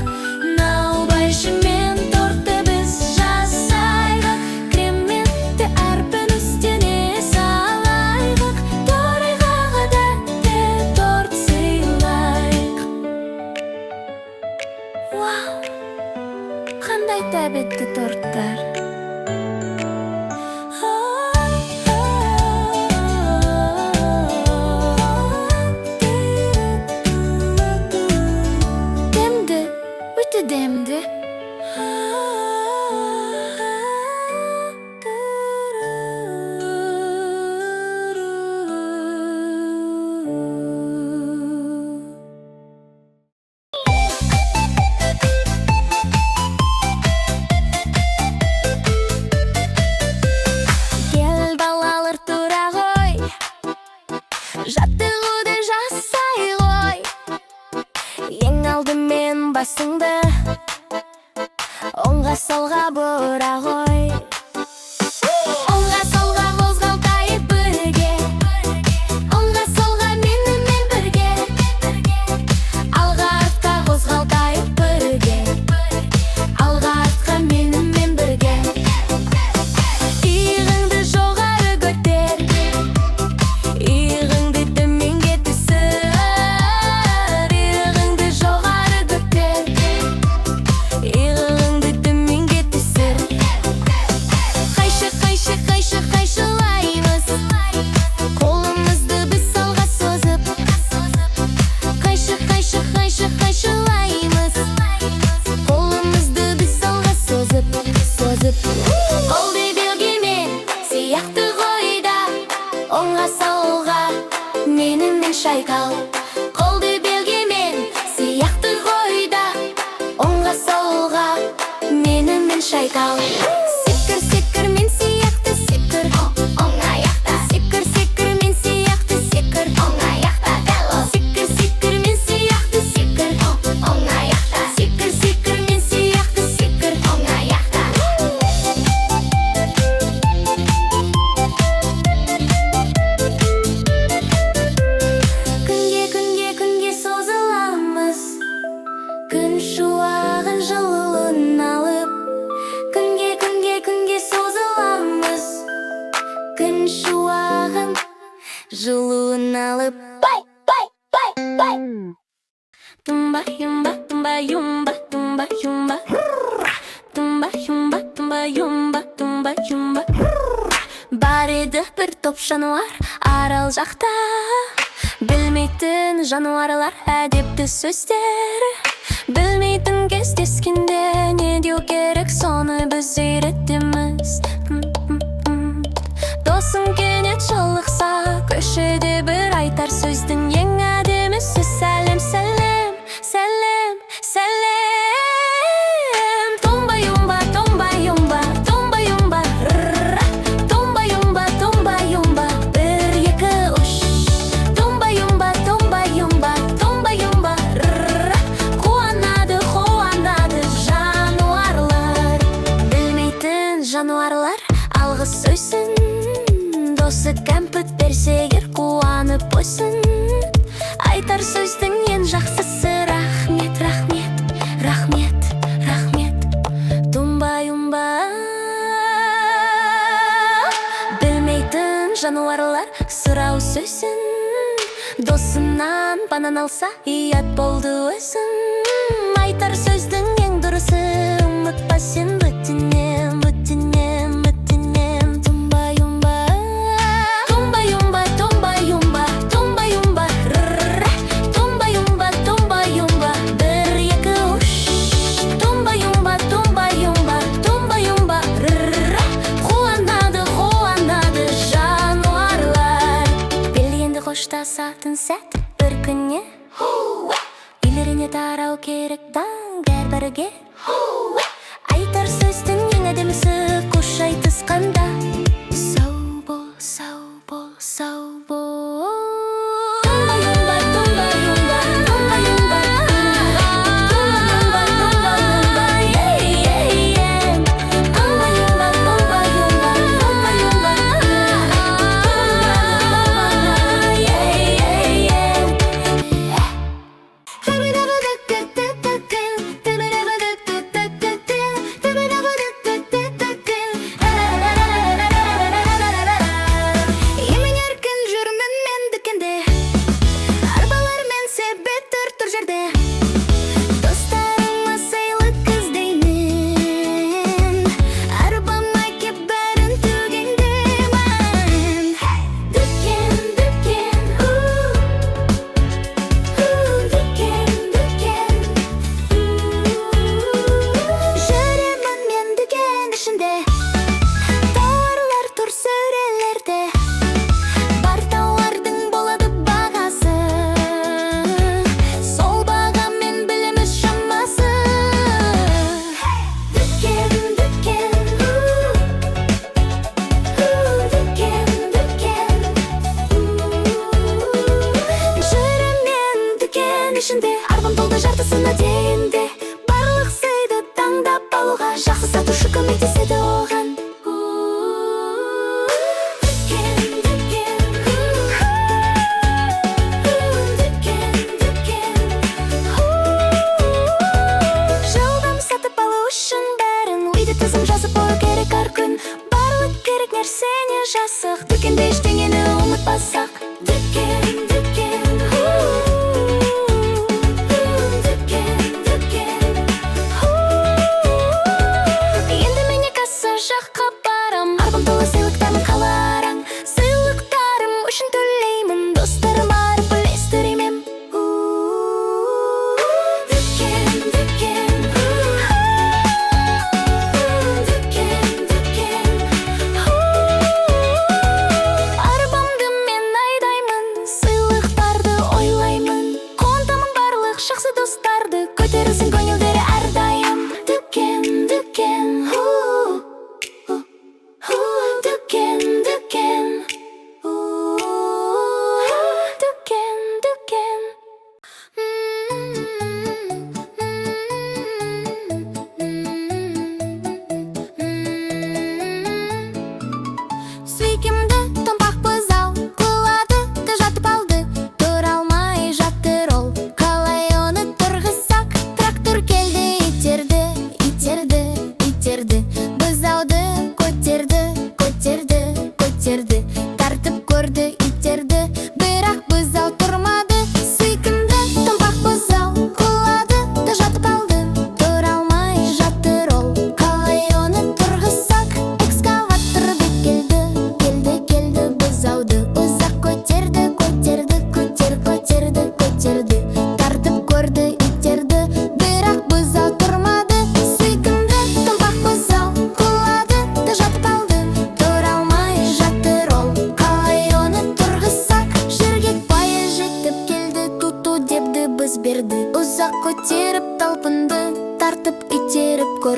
наубайшымен тортты біз жасайық, креммен әрпін үстіне салайық, торайға тәтті торт сыйлайық. Вау, қандай тәбетті торттар. Дәмді, өте дәмді. Кел балалар тұра ғой, жаттығуды жасай ғой. Ең алдымен басыңды оңға солға бұра ғой. Оңға солға қозғалтайық бірге, оңға солға менімен бірге, алға артқа қозғалтайық бірге, алға артқа менімен бірге. Иығыңды жоғары көтер, иығыңды төменге түсір, иығыңды жоғары көтер, иығыңды төменге түсір. Қайшы, қайшы, қайшы, қайшылаймыз, қолымызды біз алға созып. Қайшы, қайшы, қайшы, қайшылаймыз, қолымызды біз алға созып, созып. Қолды белгімен сияқты қойда, оңға солға менімен шайқал. Қолды белгімен сияқты қойда, оңға солға менімен шайқал. Секір, секір, мен сияқты секір, оң аяқта. Секір, секір, мен сияқты секір, оң аяқта. Секір, секір, мен сияқты секір, оң аяқта. Секір, секір, мен сияқты секір, оң аяқта. Күнге, күнге, күнге созыламыз, күн шуағын жылуын алып. Күнге, күнге юмба Тумба юмба, тумба юмба, тумба юмба Бар еді бір топ жануар арал жақта Білмейтін жануарлар әдепті сөздер Білмейтін кездескенде не деу керек соны біз үйретеміз Досың кенет жолықса көшеде бір айтар сөздің ең әдемісі сәлем, сәлем, сәлем, сәлем Томба юмба, томба юмба, томба юмба Томба юмба, томба юмба, бір екі үш Томба юмба, томба юмба, томба юмба Қуанады, қуанады жануарлар Білмейтін жануарлар алғыс сөзін Досы кәмпіт берсе егер қуанып өсін Айтар сөздің ең жақсысы рахмет, рахмет, рахмет, рахмет Тумба юмба Білмейтін жануарлар сұрау сөзін Досынан банан алса ұят болды өзің Айтар сөздің ең дұрысы ұмытпа сен өтінем, өтінем, өтінем Тумба юмба Тумба юмба, тумба юмба, тумба юмба Тумба юмба, тумба юмба, бір екі үш Тумба юмба, тумба юмба, тумба юмба Қуанады, қуанады жануарлар Белгенді қоштасатын сәт бір күнне Үйлеріне тарау керек таң бәрбірге Айтар сөздің ең әдемісі қош айтысқанда Сау бол, сау бол, сау бол Тумба юмба, тумба юмба, тумба юмба Тумба юмба, тумба юмба, ей-ей-ей Тумба юмба, тумба юмба, тумба юмба Емен еркін жүрмін мен дүкенде Арбалармен себет тұр жерде Достарыма сыйлық іздеймін Арбама кеп бәрін төгендемін Дүкен, дүкен, дүкен, дүкен Жүремін мен дүкен ішінде Тауарлар тұр сөрелерде Бар тауардың болады бағасы Сол бағамен білеміз шамасы Дүкен, дүкен, дүкен, дүкен Жүремін дүкен ішінде Арбам толды жартысына дейінде Барлық сыйды таңдап алуға Жақсы сатушы көмектеседі оған Дүкен, дүкен, дүкен, дүкен Жылдам сатып алу үшін бәрін Үйді тізім жазып қою керек әр күн Барлық керек нәрсені жасық Дүкенде ештеңені ұмытпасақ Дүкен, дүкен, дүкен, дүкен Енді міне касса жаққа барам Арбам толы сыйлықтармен қалараң Сыйлықтарым үшін төлеймін Достарым арып үлестіремін Дүкен, дүкен, дүкен, дүкен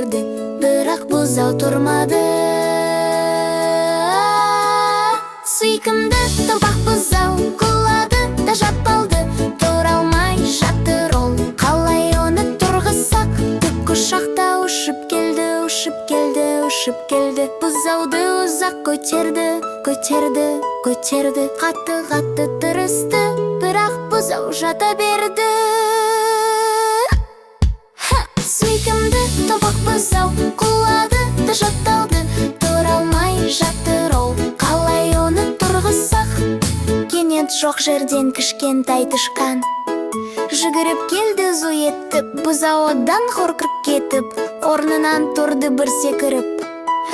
берді, бірақ бұзау тұрмады. Сүйкімді томпақ бұзау құлады да жат алды, тұра алмай жатыр ол. Қалай оны тұрғызсақ, тік ұшақта ұшып келді, ұшып келді, ұшып келді. Бұзауды ұзақ көтерді, көтерді, көтерді. Қатты тырысты, бірақ бұзау жата берді. Сүйкімді томпақ бұзау құлады да жат алды, тұра алмай жатыр ол. Қалай оны тұрғызсақ, кенет жоқ жерден кішкентай тышқан жүгіріп келді зу етіп. Бұзау одан қорқып кетіп, орнынан тұрды бір секіріп.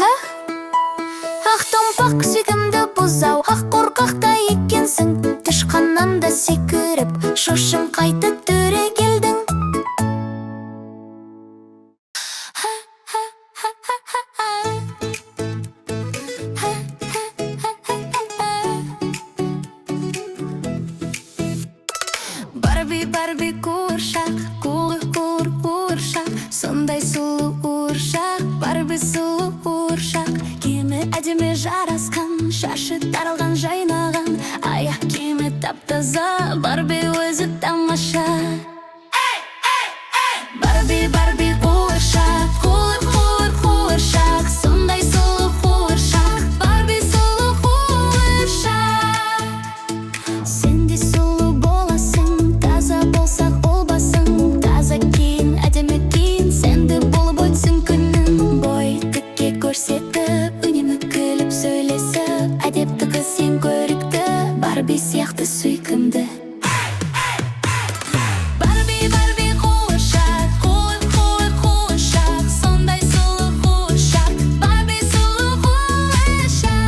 Ах, томпақ сүйкімді бұзау, ах, қорқақта екенсің. Тышқаннан да секіріп, шошым қайтып түре келдің. Барби қуыршақ, қуыршақ, сондай сұлу қуыршақ. Барби сұлу қуыршақ, киімі әдемі жарасқан, шашы таралған жайнаған, аяқ киімі тап-таза. Барби өзі тамаша. Барби қуыршақ, қуыршақ, сондай сұлу қуыршақ. Барби сұлу қуыршақ, сен де сұлу боласың, таза болсақ ол басың. Таза киін, әдемі киін, сенді болып өтсін күнің. Бой тікке көрсетіп, үнемі күліп сөйлесіп, әдепті қыз сен көрікті, Барби сияқты сүйкімді. Барби қуыршақ, қуыршақ, сондай сұлу қуыршақ. Барби сұлу қуыршақ.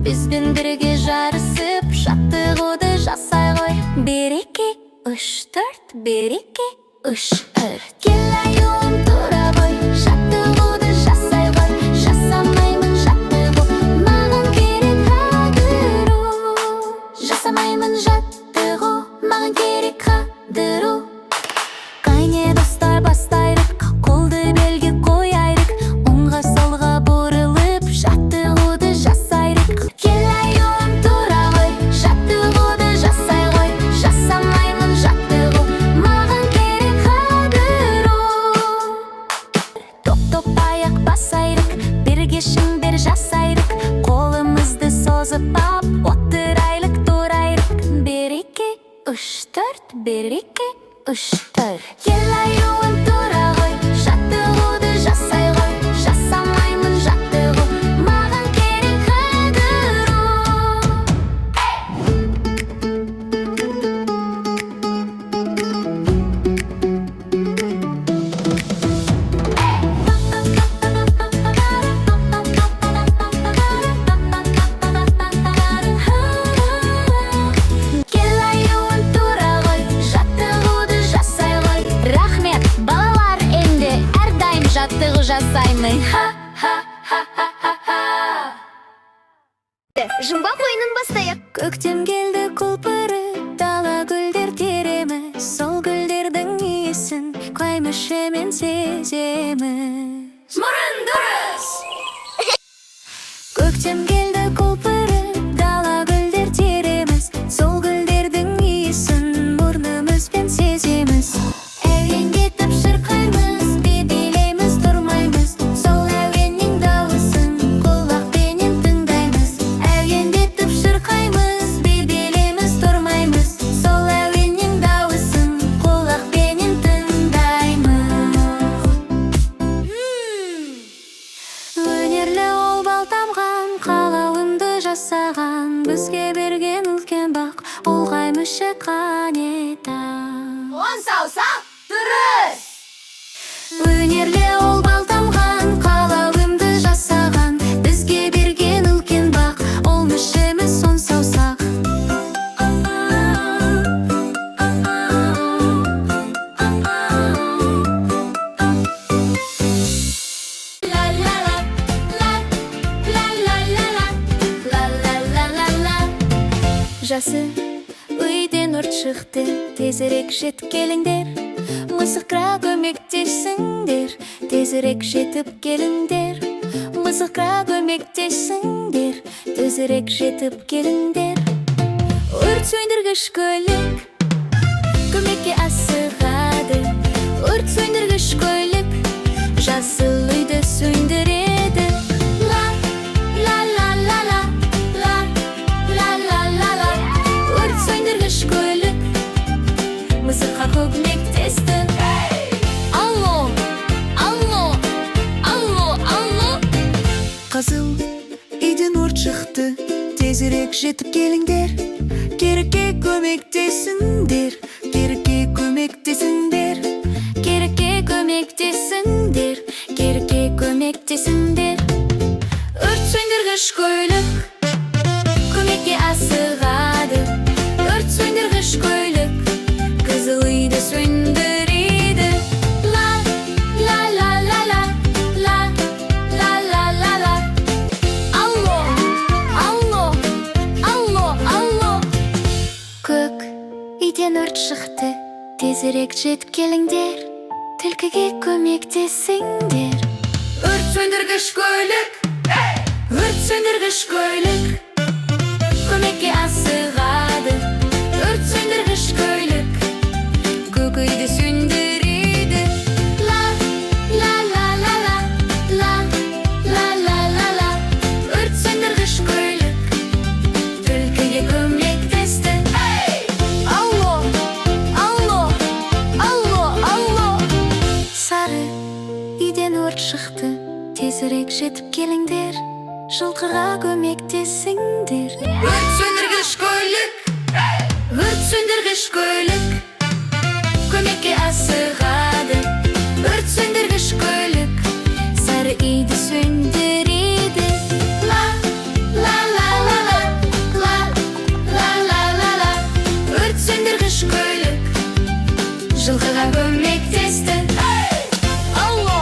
Бізбен бірге жарысып, жаттығуды жасай ғой. 1, 2, 3, 4, 1, 2, 3, 4. Кел аюым тұра ғой, жаттығуды жасай ғой. Жасамаймын жаттығу, маған керек қадыру. Жасамаймын жаттығу, маған керек қадыру. Қайне достар, бастайдық, қолды белге қойайдық. Оңға солға бұрылып, жаттығуды жасайдық. Кел аюым тұра ғой, жаттығуды жасай ғой. Жасамаймын жаттығу, маған керек қадыру. Топ-топ аяқ басайдық, бірге шеңбер жасайдық. Қолымызды созып ап, отырайлық, тұрайдық. 1, 2, 3, 4, 1, 2, 3, 4. Кел аюым тұра ғой, жаттығуды жасай ғой. Жасамаймын жаттығу, маған керек қадыру. Кел аюым тұра ғой, жаттығуды жасай ғой. Рахмет, балалар, енді әрдайым жаттығу жасаймын. Жұмбақ ойынын бастайық. Көктем келді құлпырып, дала гүлдер тереміз. Сол гүлдердің иісін қаймышымен сеземіз. Мұрын дұрыс. Көктем келді құлпырып, дала гүлдер тереміз. Сол гүлдердің иісін мұрнымызбен сеземіз. Әуендетіп шырқаймыз, би билейміз, тұрмаймыз. Сол әуеннің дауысын құлақпенен тыңдаймыз. Әуендетіп шырқаймыз, би билейміз, тұрмаймыз. Сол әуеннің дауысын құлақпенен тыңдаймыз. жасы үйден өрт шықты, тезірек жетіп келіңдер. Мысыққа көмектессіңдер, тезірек жетіп келіңдер. Мысыққа көмектессіңдер, тезірек жетіп келіңдер. Өрт сөндіргіш көлік көмекке асығады. Өрт сөндіргіш көлік жасыл үйді сөндіреді. Ла ла ла ла ла ла ла ла ла ла. Өрт сөндіргіш көлік мысыққа көмектесті. Алло, алло, алло, алло. Қызыл үйден өрт шықты, тезірек жетіп келіңдер. Керекке көмектесіңдер, керекке көмектесіңдер. Керекке көмектесіңдер, керекке көмектесіңдер. Өрт сөндіргіш көлік көмекке асығады. Өрт сөндіргіш көлік қызыл үйді сөндіреді. Ла ла ла ла ла ла ла ла ла ла. Алло, алло, алло, алло. Көк үйден өрт шықты, тезірек жетіп келіңдер. Түлкіге көмектесіңдер. Өрт сөндіргіш көлік, өрт сөндіргіш көлік көмекке асығады. Өрт сөндіргіш көлік көк үйді сөндіреді. Ла ла ла ла ла ла ла ла ла ла. Өрт сөндіргіш көлік түлкіге көмектесті. Алло, алло, алло, алло. Сары үйден өрт шықты, тезірек жетіп келіңдер. Жылқыға көмектесіңдер. Өрт сөндіргіш көлік, өрт сөндіргіш көлік көмекке асығады. Өрт сөндіргіш көлік сары үйді сөндіреді. Ла ла ла ла ла ла ла ла ла ла. Өрт сөндіргіш көлік жылқыға көмектесті. Алло,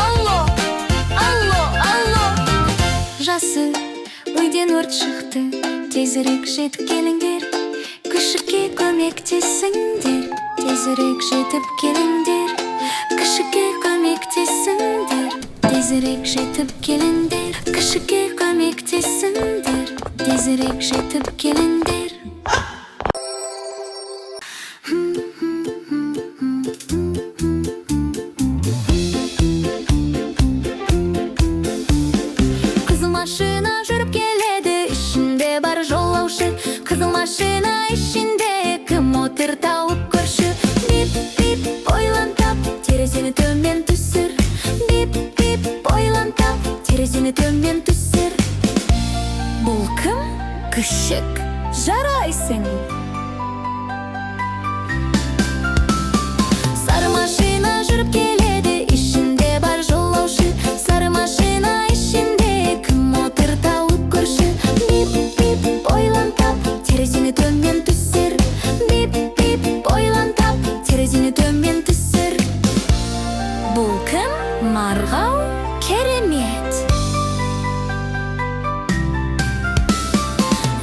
алло, алло, алло. Жасы үйден өрт шықты, тезірек жетіп келіңдер. Күшікке көмектесіңдер, тезірек жетіп келіңдер. Күшікке көмектесіңдер, тезірек жетіп келіңдер. Күшікке көмектесіңдер, тезірек жетіп келіңдер. Қызыл машина жүріп келеді, ішінде бар жолаушы. Қызыл машина ішінде кім отыр, тауып көрші. Бип, бип, ойлантап, терезені төмен түсір. Бип, бип, ойлантап, терезені төмен түсір. Бұл кім? Күшік. Жарайсың. Сары машина жүріп келеді, ішінде бар жолаушы. Сары машина ішінде кім отыр, тауып көрші. Бип, бип, ойлантап, терезені төмен түсір. Бип, бип, ойлантап, терезені төмен түсір. Бұл кім? Марғау. Керемет.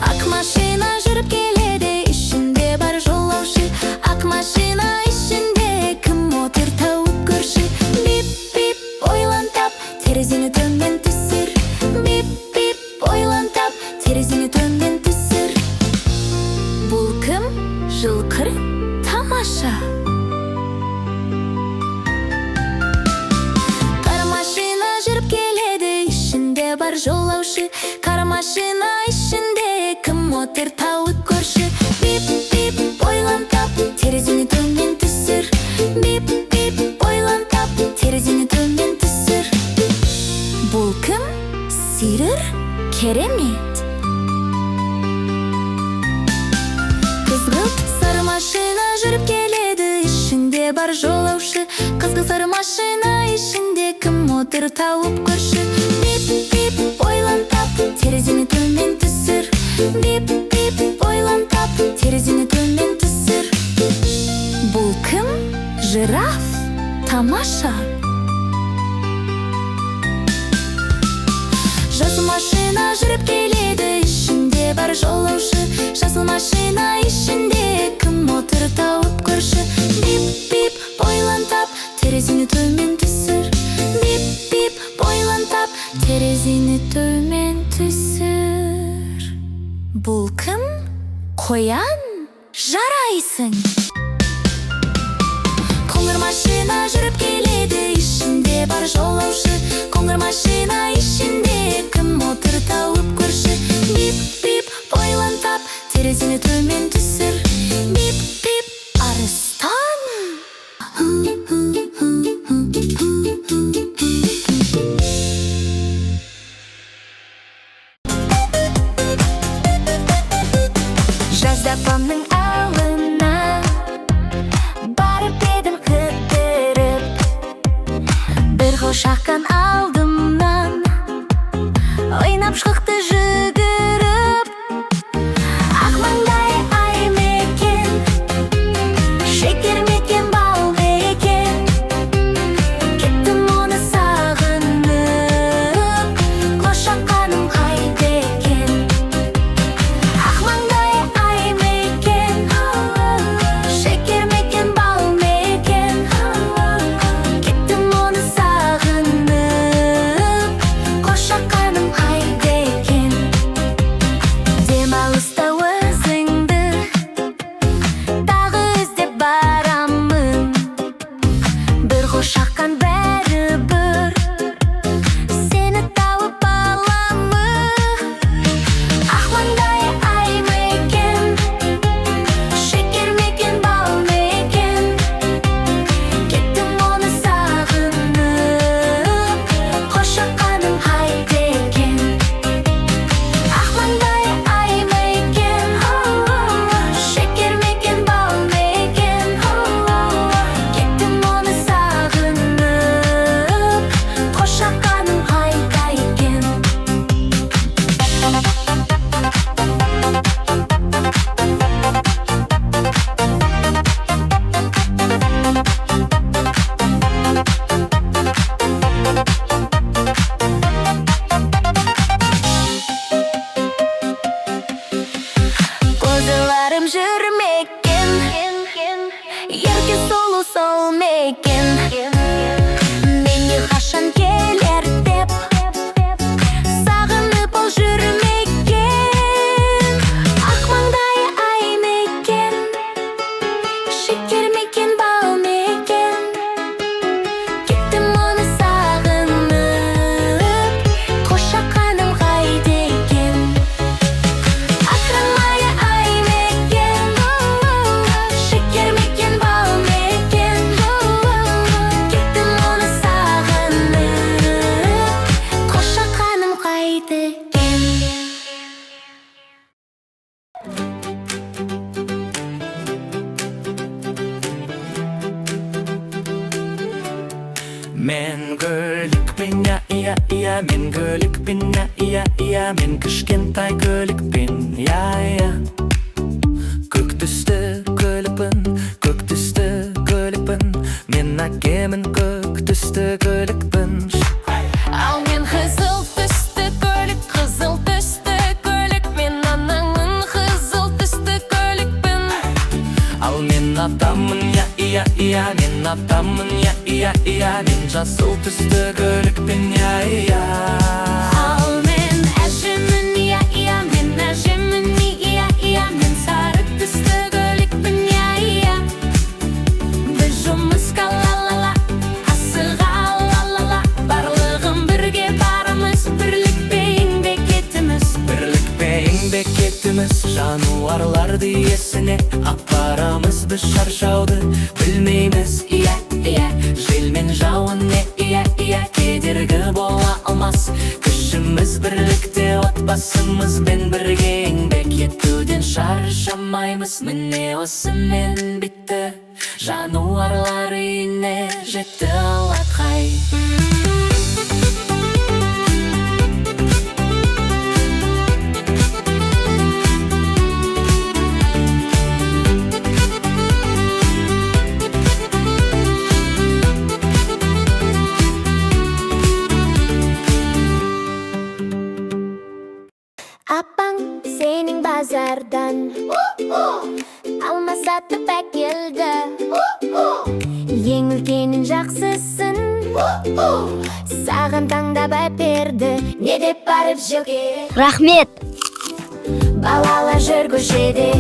Ақ машина жүріп келеді, ішінде бар жолаушы. Ақ машина ішінде кім отыр, тауып көрші. Бип, бип, ойлантап, терезені төмен түсір. Бип, бип, ойлантап, терезені төмен түсір. Бұл кім? Жылқы. Тамаша. Қара машина жүріп келеді, ішінде бар жолаушы. Қара машина ішінде кім отыр, тауып көрші. Бип, бип, ойлантап, терезені төмен түсір. Бип, бип, ойлантап, терезені төмен түсір. Бұл кім? Сирыр. Керемет. Қызғылт сары машина жүріп келеді, ішінде бар жолаушы. Қызғылт сары машина ішінде кім отыр, тауып көрші. Бип, бип, ойлантап, терезені төмен түсір. Бип, бип, ойлантап, терезені төмен түсір. Бұл кім? Жираф. Тамаша. Жасыл машина жүріп келеді, ішінде ішінде бар жолаушы. Жасыл машина ішінде кім отыр тауып көрші. Бип-бип бойлантап терезені төмен түсір. Бип-бип бойлантап терезені төмен түсір. Бұл кім? Қоян? Жарайсың. Қоңыр машина жүріп келеді, ішінде бар жолаушы. Қоңыр машина ішінде кім отыр тауып көрші. Бип-бип бойлантап терезені төмен түсір. Бип-бип арыстан. Жазда апамның ауылына барып едім қыдырып. Бір қошаққан алдымнан ойнап шықты жүгіріп. Ақ маңдай ай мекен, шекер мекен, бал мекен. Кеттім оны сағынып, қошаққаным қайда екен. Ақ маңдай ай мекен, шекер мекен, бал мекен. Кеттім оны сағынып, қошаққаным қайда екен. Демалыста өзіңді тағы іздеп барамын. Бір қошаққан бәрібір сені тауып аламын. Ақ маңдай ай мекен, шекер мекен, бал мекен. Кеттім оны сағынып, қошаққаным қайда екен. Ақ маңдай ай мекен, шекер мекен, бал мекен. Кеттім оны сағынып, қошаққаным қайда екен. Қозыларым жүрмекен, ерке сұлу сол мекен. Мені қашан келер деп сағынып ол жүрмекен. Ақ маңдай ай мекен, шекер мекен, бал мекен. Кеттім оны сағынып, қошаққаным қайда екен. Ақырмай ай мекен, шекер мекен, бал мекен. Кеттім оны сағынып, қошаққаным қайда екен. Мен көлікпен, я, мен көлікпен, я, мен кішкентай көлікпен, я. Көк түсті көлікпін, көк түсті көлікпін. Мен әкемін көк түсті көлікпін. Ал мен қызыл түсті көлік, қызыл түсті көлік. Мен анаңның қызыл түсті көлікпін. Ал мен атамын, я, мен атамын, я, мен жасыл түсті көлікпен, я. Ал мен әжемін, мен әжемін, мен сары түсті көлікпін, я. Біз жұмысқа ла-ла-ла, асыға ла-ла-ла. Барлығын бірге барымыз, бірлікпе еңбек етіміз. Бірлікпе еңбек етіміз, жануарларды есіне апарамыз. Біз шаршауды білмейміз, иә. Жел мен жауын, кедергі бола алмас. Күшіміз бірлікте, отбасымызбен бірге еңбек етуден шаршамаймыз. Міне осымен бітті, жануарлар үйіне жетті алақай. Апаң сені базардан алма сатып әкелді. Ең үлкенін жақсысын саған таңдап әперді. Не деп барып жеу керек? Рахмет. Балалар жүр көшеде,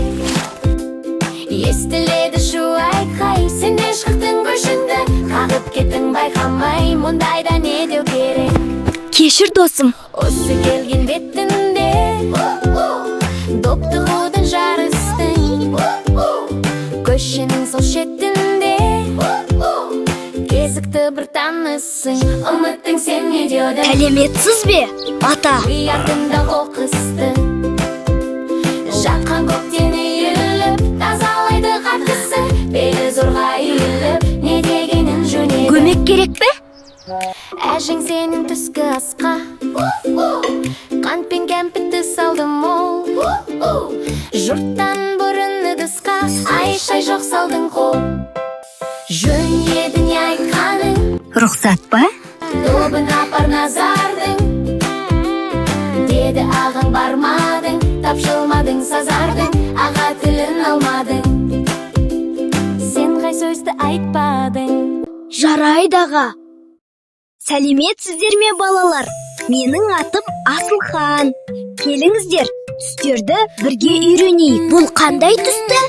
естіледі шу айқай. Сен де шықтың көшіңді, қағып кеттің байқамай. Мұндайда не деу керек? Кешір досым. Осы келген бетінде доп тығудың жарыстың, көшенің сол шетінде кезікті бір танысың. Ұмыттың сен не деуді? Сәлеметсіз бе, ата? Артында қоқысты жаққан көктен үйіліп, тазалайды қаттысы. Белі зорға үйіліп, не дегенін жөнеді? Көмек керек пе? Әжің сенің түскі асқа қант пен кәмпитті салды мол. Жұрттан бұрын ыдысқа ай-шай жоқ салдың қол. Жөн еді не айтқаның? Рұқсат па? Добын апар назардың, деді ағаң. Бармадың, тапшылмадың сазардың, аға тілін алмадың. Сен қай сөзді айтпадың? Жарайды аға. Сәлеметсіздер ме балалар? Менің атым Асылхан. Келіңіздер, түстерді бірге үйренейік. Бұл қандай түсті?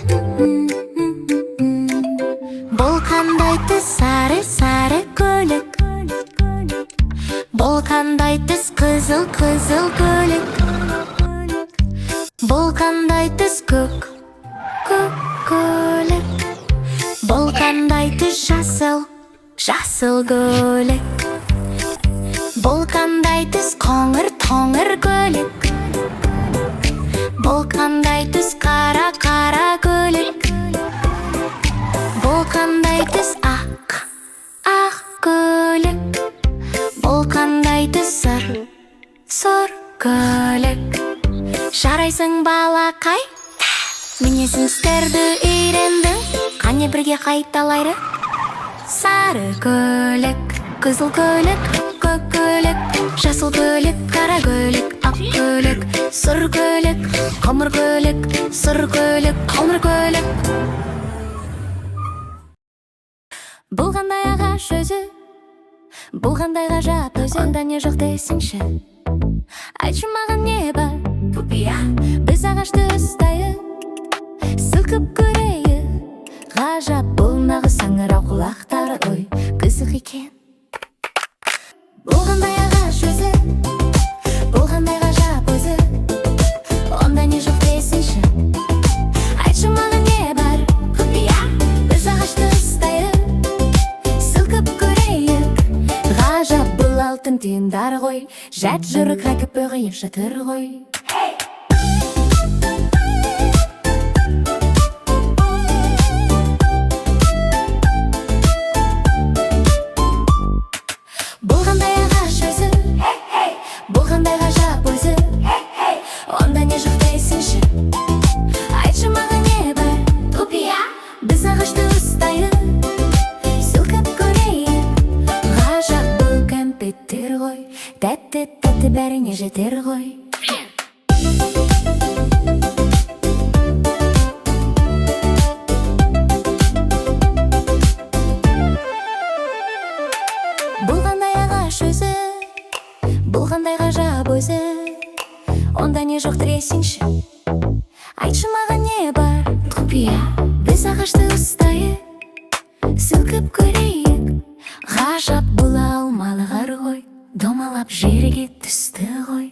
Бұл қандай түс? Сары көйлек. Бұл қандай түс? Қызыл көйлек. Бұл қандай түс? Көк көйлек. Бұл қандай түс? Жасыл көйлек. Бұл қандай түс? Қоңыр көйлек. Бұл қандай түс? Қара көйлек. Бұл қандай түс? Ақ көйлек. Бұл қандай түс? Сұр көйлек. Жарайсың балақай, мінезін істерді үйрендің. Қане бірге қайталайды? Сары көйлек, қызыл көйлек, көк көйлек, жасыл көйлек, қара көйлек, ақ көйлек, сұр көйлек, қоңыр көйлек, сұр көйлек, қоңыр көйлек. Бұл қандай ағаш өзі, бұл қандай ғажап өзі. Онда не жоқ десеңші, айтшы маған не бар? Құпия. Біз ағашты ұстайық, сілкіп көрейік. Ғажап бұл нағыз саңырау құлақтары ғой, қызық екен. Бұл қандай ағаш өзі, бұл қандай ғажап өзі. Онда не жоқ десеңші, айтшы маған не бар? Құпия. Біз ағашты ұстайық, сілкіп көрейік. Ғажап бұл алтын тиындар ғой, жат жұрық рәкіп өғиып жатыр ғой. Бұл қандай ағаш өзі, бұл қандай ғажап өзі. Онда не жоқ десеңші, айтшы маған не бар? Құпия. Біз ағашты ұстайық, сілкіп көрейік. Ғажап бұл кәмпиттер ғой, тәтті бәріне жетер ғой. Бұл қандай ағаш өзі, бұл қандай ғажап өзі. Онда не жоқ десеңші, айтшы маған не бар? Құпия. Біз ағашты ұстайық, сілкіп көрейік. Ғажап бұл алмалы қар ғой, домалап жерге түсті ғой.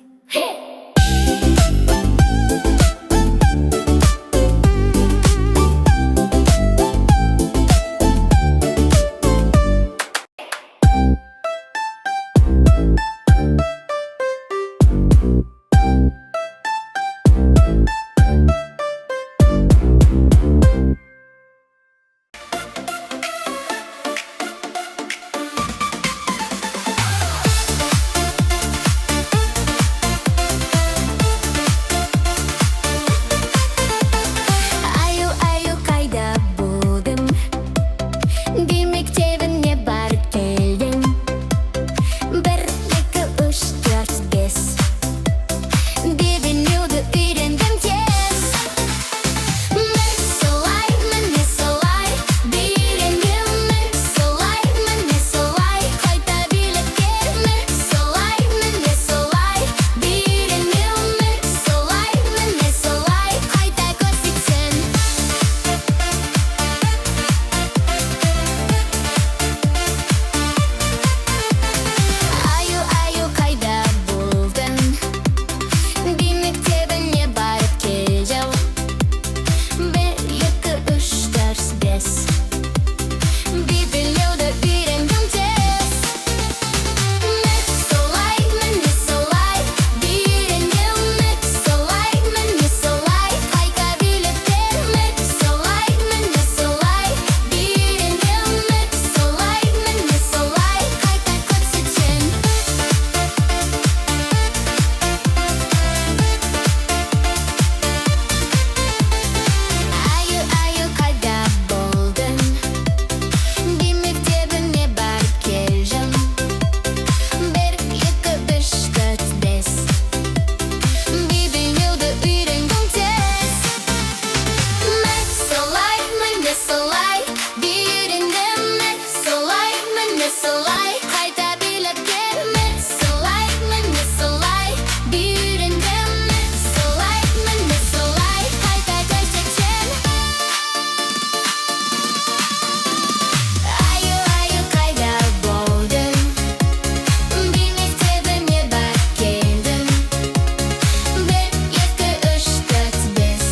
солай, қайта билеп келме солай, міне солай, үйренгенмін солай, міне солай, қайта көрсетсем. Аю, аю, қайда болдың? Білместебіме бар келдің. 1, 2, 3, 4, 5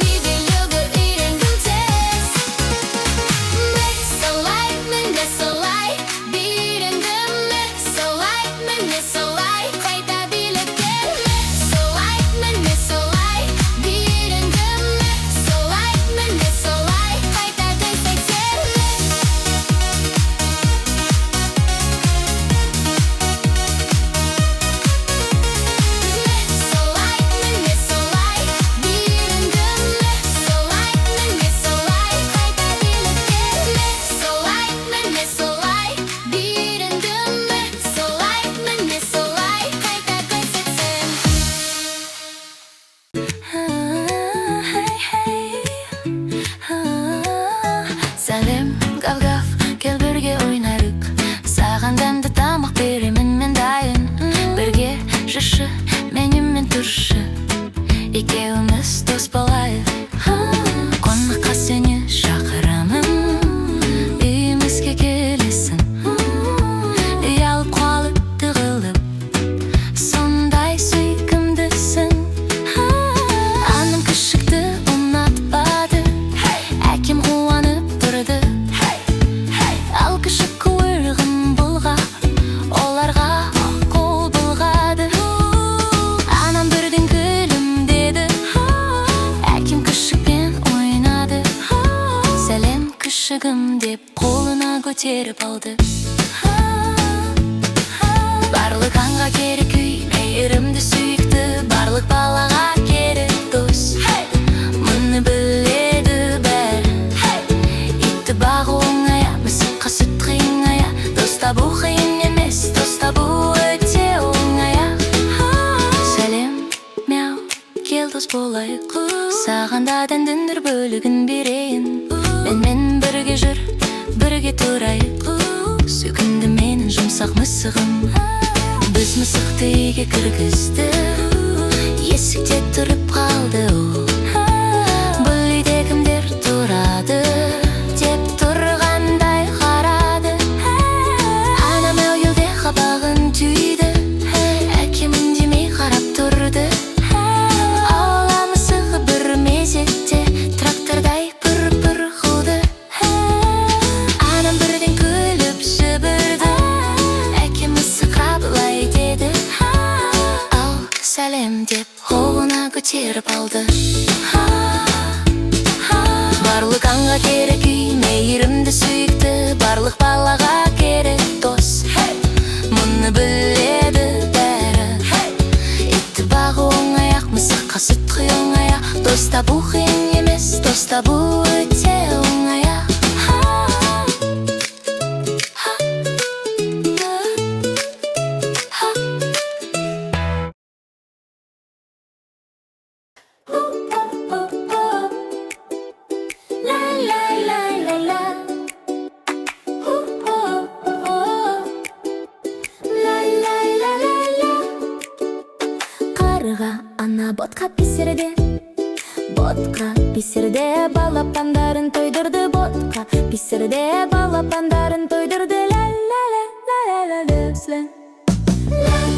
Бибилюгі үйренгім тез. Міне солай, міне солай, үйренгенмін солай, міне солай, қайта билеп келме солай, міне солай, үйренгенмін солай, міне солай, қайта көрсетсем. Солай, міне солай, үйренгенмін солай, міне солай, қайта билеп келме солай, міне солай, үйренгенмін солай, міне солай, қайта көрсетсем. Сәлем, гав-гав, кел бірге ойнайық. Саған дәмді тамақ беремін мен дайын. Бірге жүрші, менімен тұршы. Екеуміз дос болайық. Қонаққа сені шақырамын. Үйімізге келесің. Ұялып қалып тығылып, сондай сүйкімдісің. Анам күшікті ұнатпады, әкем қуанып тұрды. Ал күшік құйрығын бұлғап, оларға қол бұлғады. Анам бірден күлімдеді, әкем күшікпен ойнады. Сәлем күшігім деп қолына көтеріп алды. Барлық аңға керек үй, мейірімді сүйікті, барлық балаға керек дос. Мұны біледі бәрі. Итті бағу оңай, мысыққа сүт қиын ая. Дос табу қиын емес, дос табу өте оңай. Сәлем, мяу, кел дос болайық. Саған да дәндің бір бөлігін берейін. Менімен бірге жүр, бірге тұрайық. Сүйкімді менің жұмсақ мысығым. Біз мысықты үйге кіргізді, есікте тұрып қалды ол. Бұл үйде кімдер тұрады деп тұрғандай қарады. Анам әуелде қабағын түйді, әкем үндемей қарап тұрды. Аула мысығы бір мезетте трактордай пыр-пыр қылды. Анам бірден күліп жібірді, әкем мысыққа былай деді. Ал сәлем деп қолына көтеріп алды. Барлық аңға керек үй, мейірімді сүйікті, барлық балаға керек дос. Мұны біледі бәрі. Итті бағу оңай, мысыққа сүт қиын ая. Дос табу қиын емес, дос табу өте оңай. Қарға ана ботқа пісірді, ботқа пісірді, балапандарын тойдырды. Ботқа пісірді, балапандарын тойдырды. Ла-ла-ла-ла-ла-ла-ла.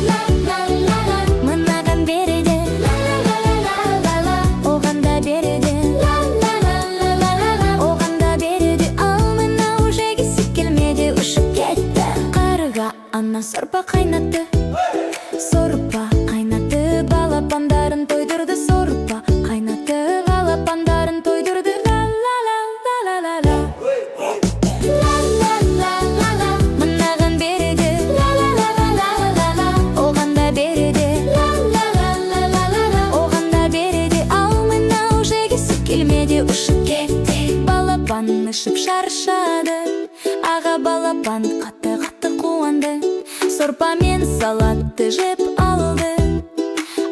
Ла-ла-ла-ла-ла. Мынаған береді, ла-ла-ла-ла-ла-ла. Оған да береді, ла-ла-ла-ла-ла-ла. Оған да береді. Ал мынау жегісі келмеді, ұшып кетті. Қарға ана сорпа қайнатты, сорпа қайнатты, балапандарын тойдырды. Сорпа қайнатты, балапандарын тойдырды. Ла-ла-ла-ла-ла-ла-ла. Ла-ла-ла-ла-ла. Мынаған береді, ла-ла-ла-ла-ла-ла. Оған да береді, ла-ла-ла-ла-ла-ла. Оған да береді. Ал мынау жегісі келмеді, ұшып кетті. Балапан ұшып шаршады, аға балапан қатты-қатты қуанды. Сорпа мен салатты жеп алды,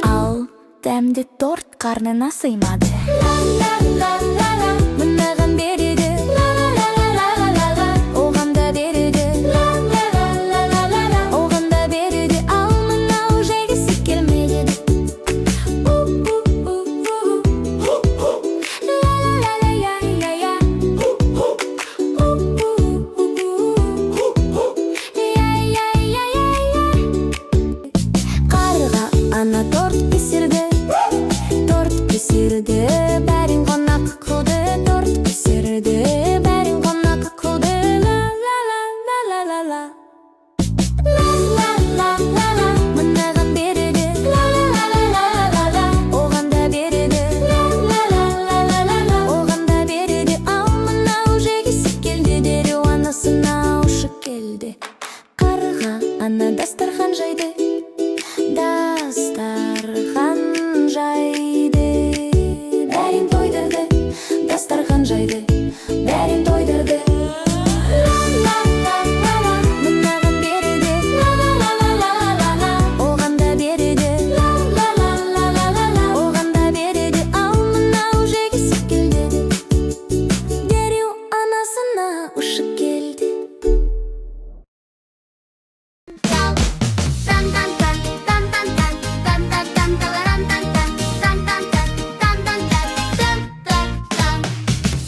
ал дәмді торт қарнына сыймады. Ла-ла-ла-ла-ла. Мынаған береді, ла-ла-ла-ла-ла-ла. Оған да береді, ұшып келді. Қарға ана дастархан жайды, дастархан жайды. Бәрін тойдырды, дастархан жайды, бәрін тойдырды. Мынаған береді, оған да береді, оған да береді. Ал мынау жегісі келді, дереу анасына ұшып келді.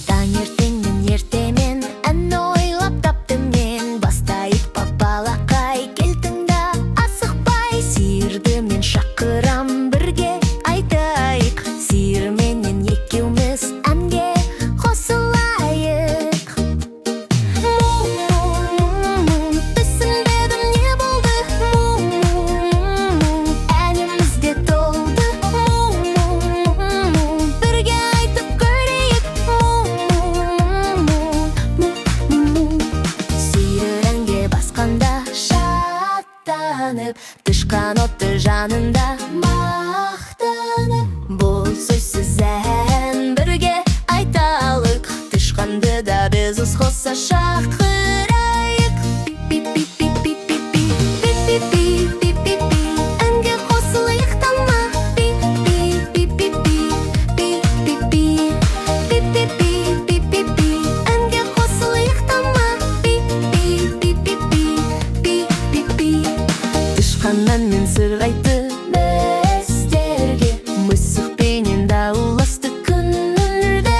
Таңертеңнен ертемен ән ойлап таптым мен. Бастайық папалақай, кел тыңда, асықпай. Сиырды мен шақырам, бірге айтайық. Сиыр менен екеуміз әнге қосылайық. Түсінбедім не болды, әнімізде толды. Бірге айтып көрейік. Сиыр әнге басқанда шаттанып, тышқан отты жанында мақтанып. Бұл сөзсіз ән бірге айталық, тышқанды да біз қоса шақырайық. Әнге қосылайық тама. Әнге қосылайық тама. Тышқаннан мен сыр айтты біздерге, мысықпенен дауласты күндерде.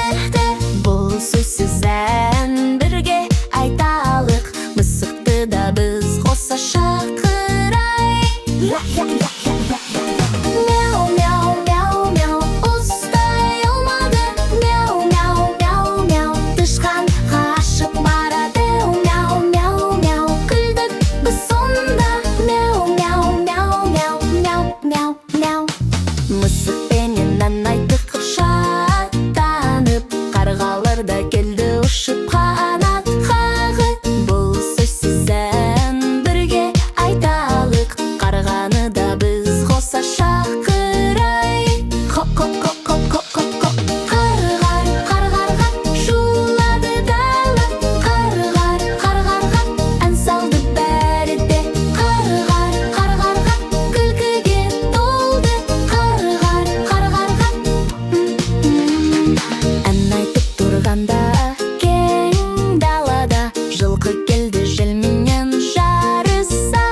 Бұл сөзсіз ән бірге айталық, мысықты да біз қоса шақырайық. Мяу, мяу, мяу, мяу, ұстай алмады. Мяу, мяу, мяу, мяу, тышқан қашып барады. Мяу, мяу, мяу, күлдік біз сонда. Мяу, мяу, мяу, мяу, мяу, мяу, мяу. Мысықпенен ән айттық шаттанып, қарғалар да келді ұшып қанат қағып. Бұл сөзсіз ән бірге айталық, қарғаны да біз қоса шақырайық. Қарғар, қарғарға шулады дала. Қарғар, қарғарға ән салды бәрі де. Қарғар, қарғарға күлкіге толды. Қарғар, қарғарға ән айтып тұрғанда кең далада жылқы келді желменен жарыса.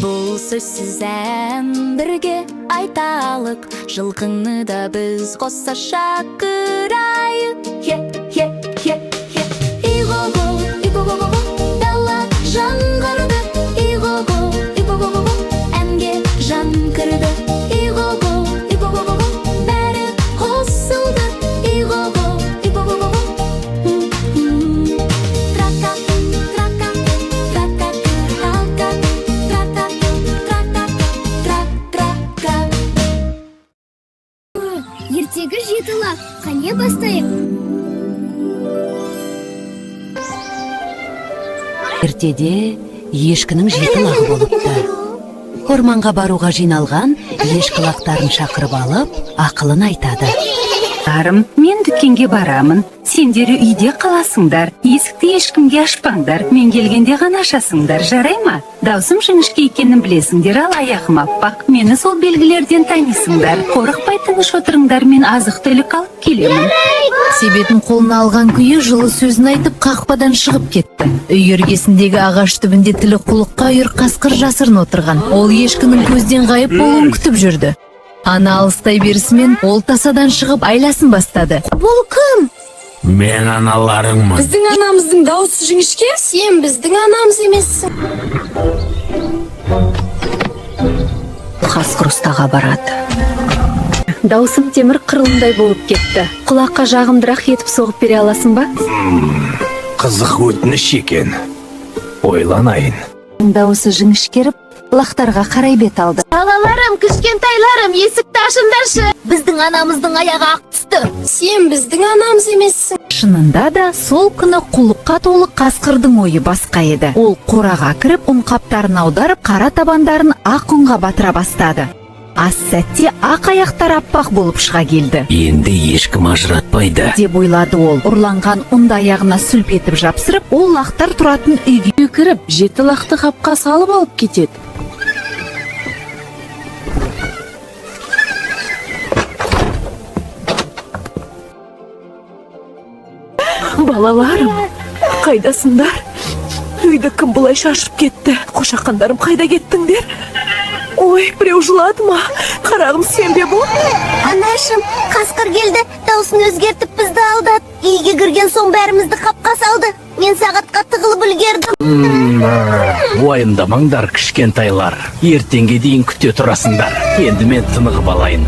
Бұл сөзсіз ән бірге айталық, жылқыны да біз қоса шақырайық. Иго-го, иго-го-го, дала жаңғырды. Иго-го, иго-го-го, әнге жан кірді. Иго-го, иго-го-го, бәрі қосылды. Иго-го, иго-го-го. Ертегі жетілақ, қане бастайық. Ертеде ешкінің жеті лағы болыпты. Орманға баруға жиналған ешқылақтарын шақырып алып, ақылын айтады. Арым, мен дүкенге барамын. Сендері үйде қаласыңдар. Есікті ешкімге ашпаңдар. Мен келгенде ғана ашасыңдар, жарай ма? Даусым жіңішке екенін білесіңдер, ал аяғым аппақ. Мені сол белгілерден танисыңдар. Қорықпай тыныш отырыңдар, мен азық-түлік алып келемін. Себетін қолына алған күйі жылы сөзін айтып қақпадан шығып кетті. Үй іргесіндегі ағаш түбінде тілі құлыққа үйір қасқыр жасырын отырған. Ол ешкінің көзден ғайып болуын күтіп жүрді. Ана алыстай берісімен ол тасадан шығып айласын бастады. Бұл кім? Мен аналарыңмын. Біздің анамыздың дауысы жіңішке? Сен біздің анамыз емессің. Қасқыр ұстаға барады. Даусым темір қырылындай болып кетті. Құлаққа жағымдырақ етіп соғып бере аласың ба? Қызық өтініш екен. Ойланайын. Дауысы жіңішкеріп, лактарга карай бет алды. Балаларым, кичкентайларым, эсикти ачыңдарчы. Биздин анамыздын аягы ак түстү. Сен биздин анамыз эмессиң. Шынында да сол күні құлыққа толы қасқырдың ойы басқа еді. Ол қораға кіріп, ұн қаптарын аударып, қара табандарын ақ ұнға батыра бастады. Аз сәтте ақ аяқтар аппақ болып шыға келді. Енді ешкім ажыратпайды. Деп ойлады ол. Ұрланған ұнды аяғына сүлпетіп жапсырып, ол лақтар тұратын үйге кіріп, жеті лақты қапқа салып алып кетеді. Балаларым, қайдасыңдар? Үйді кім бұлай шашып кетті? Қошаққандарым, қайда кеттіңдер? Ой, біреу жылады ма? Қарағым, сен бе бұл? Анашым, қасқыр келді, даусын өзгертіп бізді алдады. Үйге кірген соң бәрімізді қапқа салды. Мен сағатқа тығылып үлгердім. Уайымдамаңдар, кішкентайлар. Ертеңге дейін күте тұрасыңдар. Енді мен тынығып алайын.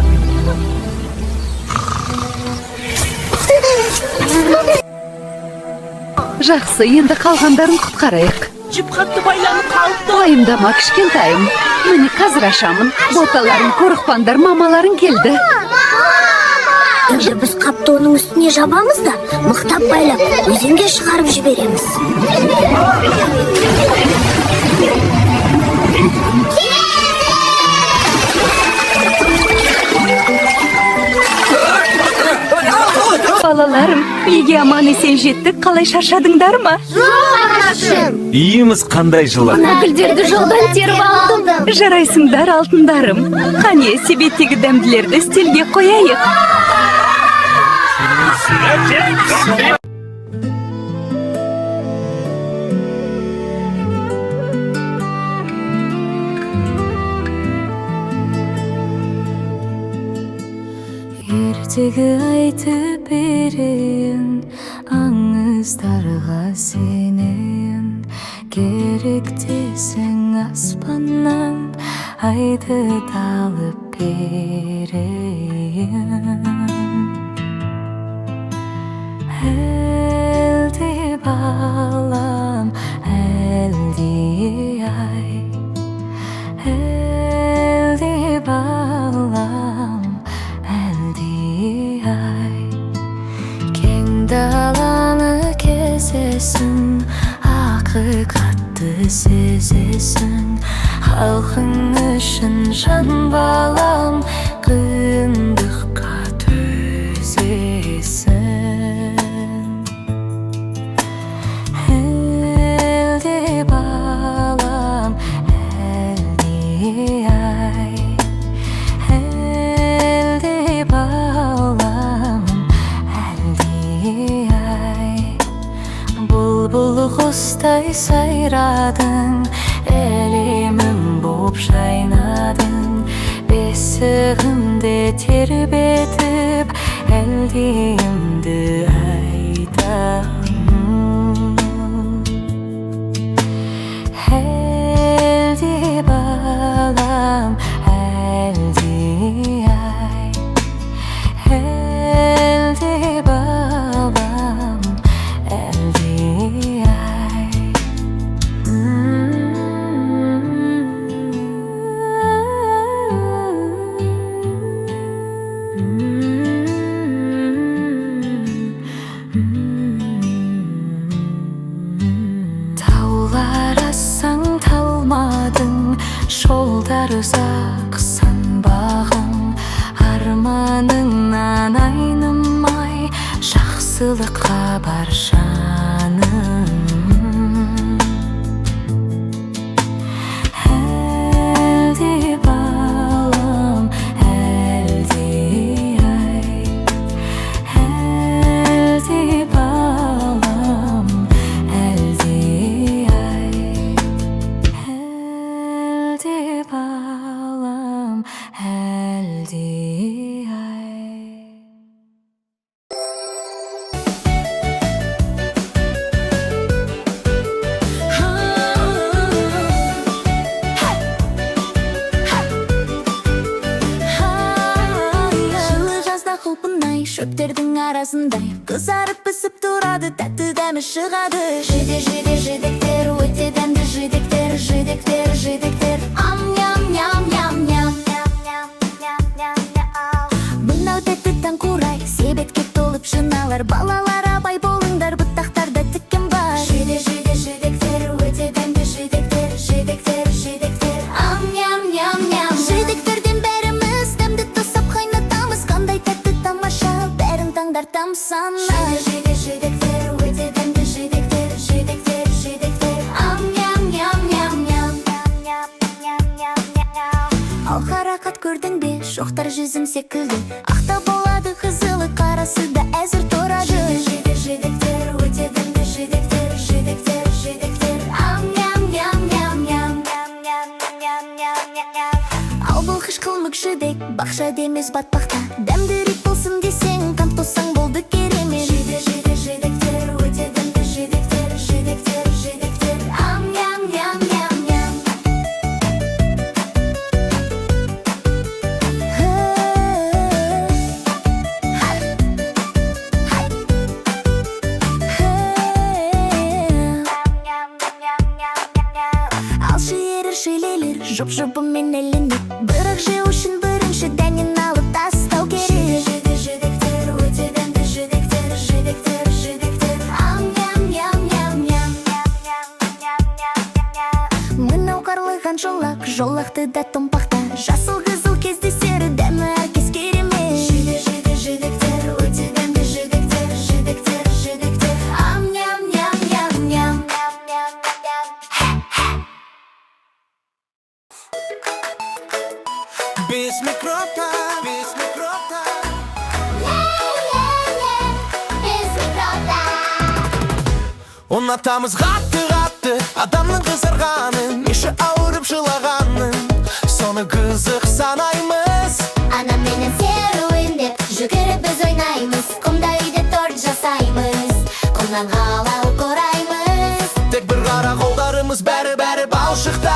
Жақсы, енді қалғандарын құтқарайық. Жүп қатты байланып қалыпты. Уайымдама, кішкентайым. Міне қазір ашамын. Боталарың, қорықпаңдар, мамаларың келді. Енді біз қапты оның үстіне жабамыз да, мықтап байлап, өзенге шығарып жібереміз. Балаларым, үйге аман есен жеттік, қалай шаршадыңдар ма? Үйіміз қандай жылы? Гүлдерді жолдан теріп алдым. Жарайсыңдар, алтындарым. Қане, себеттегі дәмділерді стелге қояйық. Ертегі айтып берейін, аңыздарға сенейін. Керек десең аспаннан айды талып берейін. Әлде балам, әлде ай, әлде балам, әлде ай. Кең даланы кезесің, ақиқатты сезесің. Халқың үшін жан балам, қиындыққа төзесің. Әлде балам, әлде ай, әлде балам, әлде ай. Бұлбұл құстай сайрадың, әлемім боп жайнадың. Бесігімде тербетіп, әлдейімді айтам. Әлде балам, әлде ай, әлде балам, әлде ай. Таулар ассаң талмадың, жолдар ұзақ санбағың. Арманыңнан айнымай, жақсылыққа бар жаным. Әлде балам, әлде ай, әлде балам, әлде ай, әлде балам, әлде ай. Жылы жазда құлпынай, шөптердің арасындай қызарып пісіп тұрады, тәтті дәмі шығады. Жидектер, өте дәмді жидектер, жидектер, жидектер. сана. Жидектер, өте дәмді жидектер, жидектер, жидектер. Ам, ням, ням, ням, ням. Ал қарақат көрдің бе, шоқтар жүзім секілді. Ақта болады қызылы, қарасы да әзір тұрады. Жидектер, өте дәмді жидектер, жидектер, жидектер. Ам, ням, ням, ням, ням. Ал бұл қышқылмық жидек, бақша демес батпақта. Дәмдірек болсын десең, қант тосаң болды керемет. Жидектер, өте дәмді жидектер, жидектер, жидектер. Ам, ням, ням, ням, ням. Алшы ерір шейлелер, жұп-жұпымен әленіп. Бірақ жеу үшін бірінші дәнен алып тастау керек. Жидектер, өте дәмді жидектер, жидектер, жидектер. Ам, ням, ням, ням, ням. Мынау қарлыған жолақ, жолақты да томпақта. Жасыл қызыл кездесері, дәмі әркез керемет. Жидектер, өте дәмді жидектер, жидектер, жидектер. Ам, ням, ням, ням, ням. Без микробта, без микробта. Ұнатамыз қатты, адамның қызарғанын, еші ауырып жылағанын, соны қызық санаймыз. Анам менен серуен деп жүгіріп біз ойнаймыз. Құмда үйде торт жасаймыз, құмнан қалалық ораймыз. Тек бір қара қолдарымыз бәрі балшықта.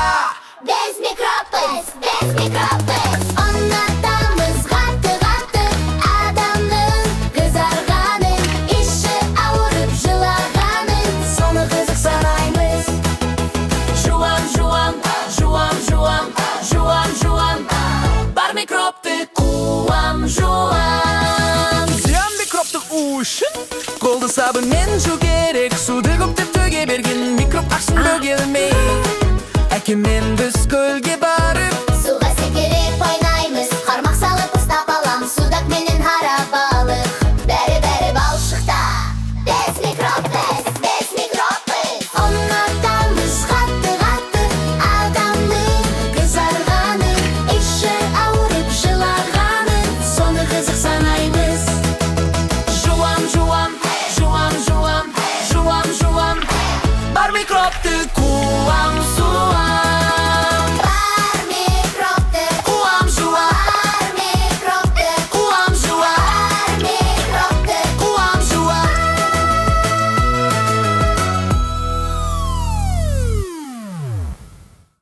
Без микробпыз, без микробпыз. Ұнатамыз қатты, адамның қызарғанын, іші ауырып жылағанын, соны қызық санаймыз. Жуам, бар микробты қуам, жуам. Зиян микробты үшін қолды сабынмен жу керек. Суды көптеп төге берген микроб ақсын бөгелмей. Әкем мен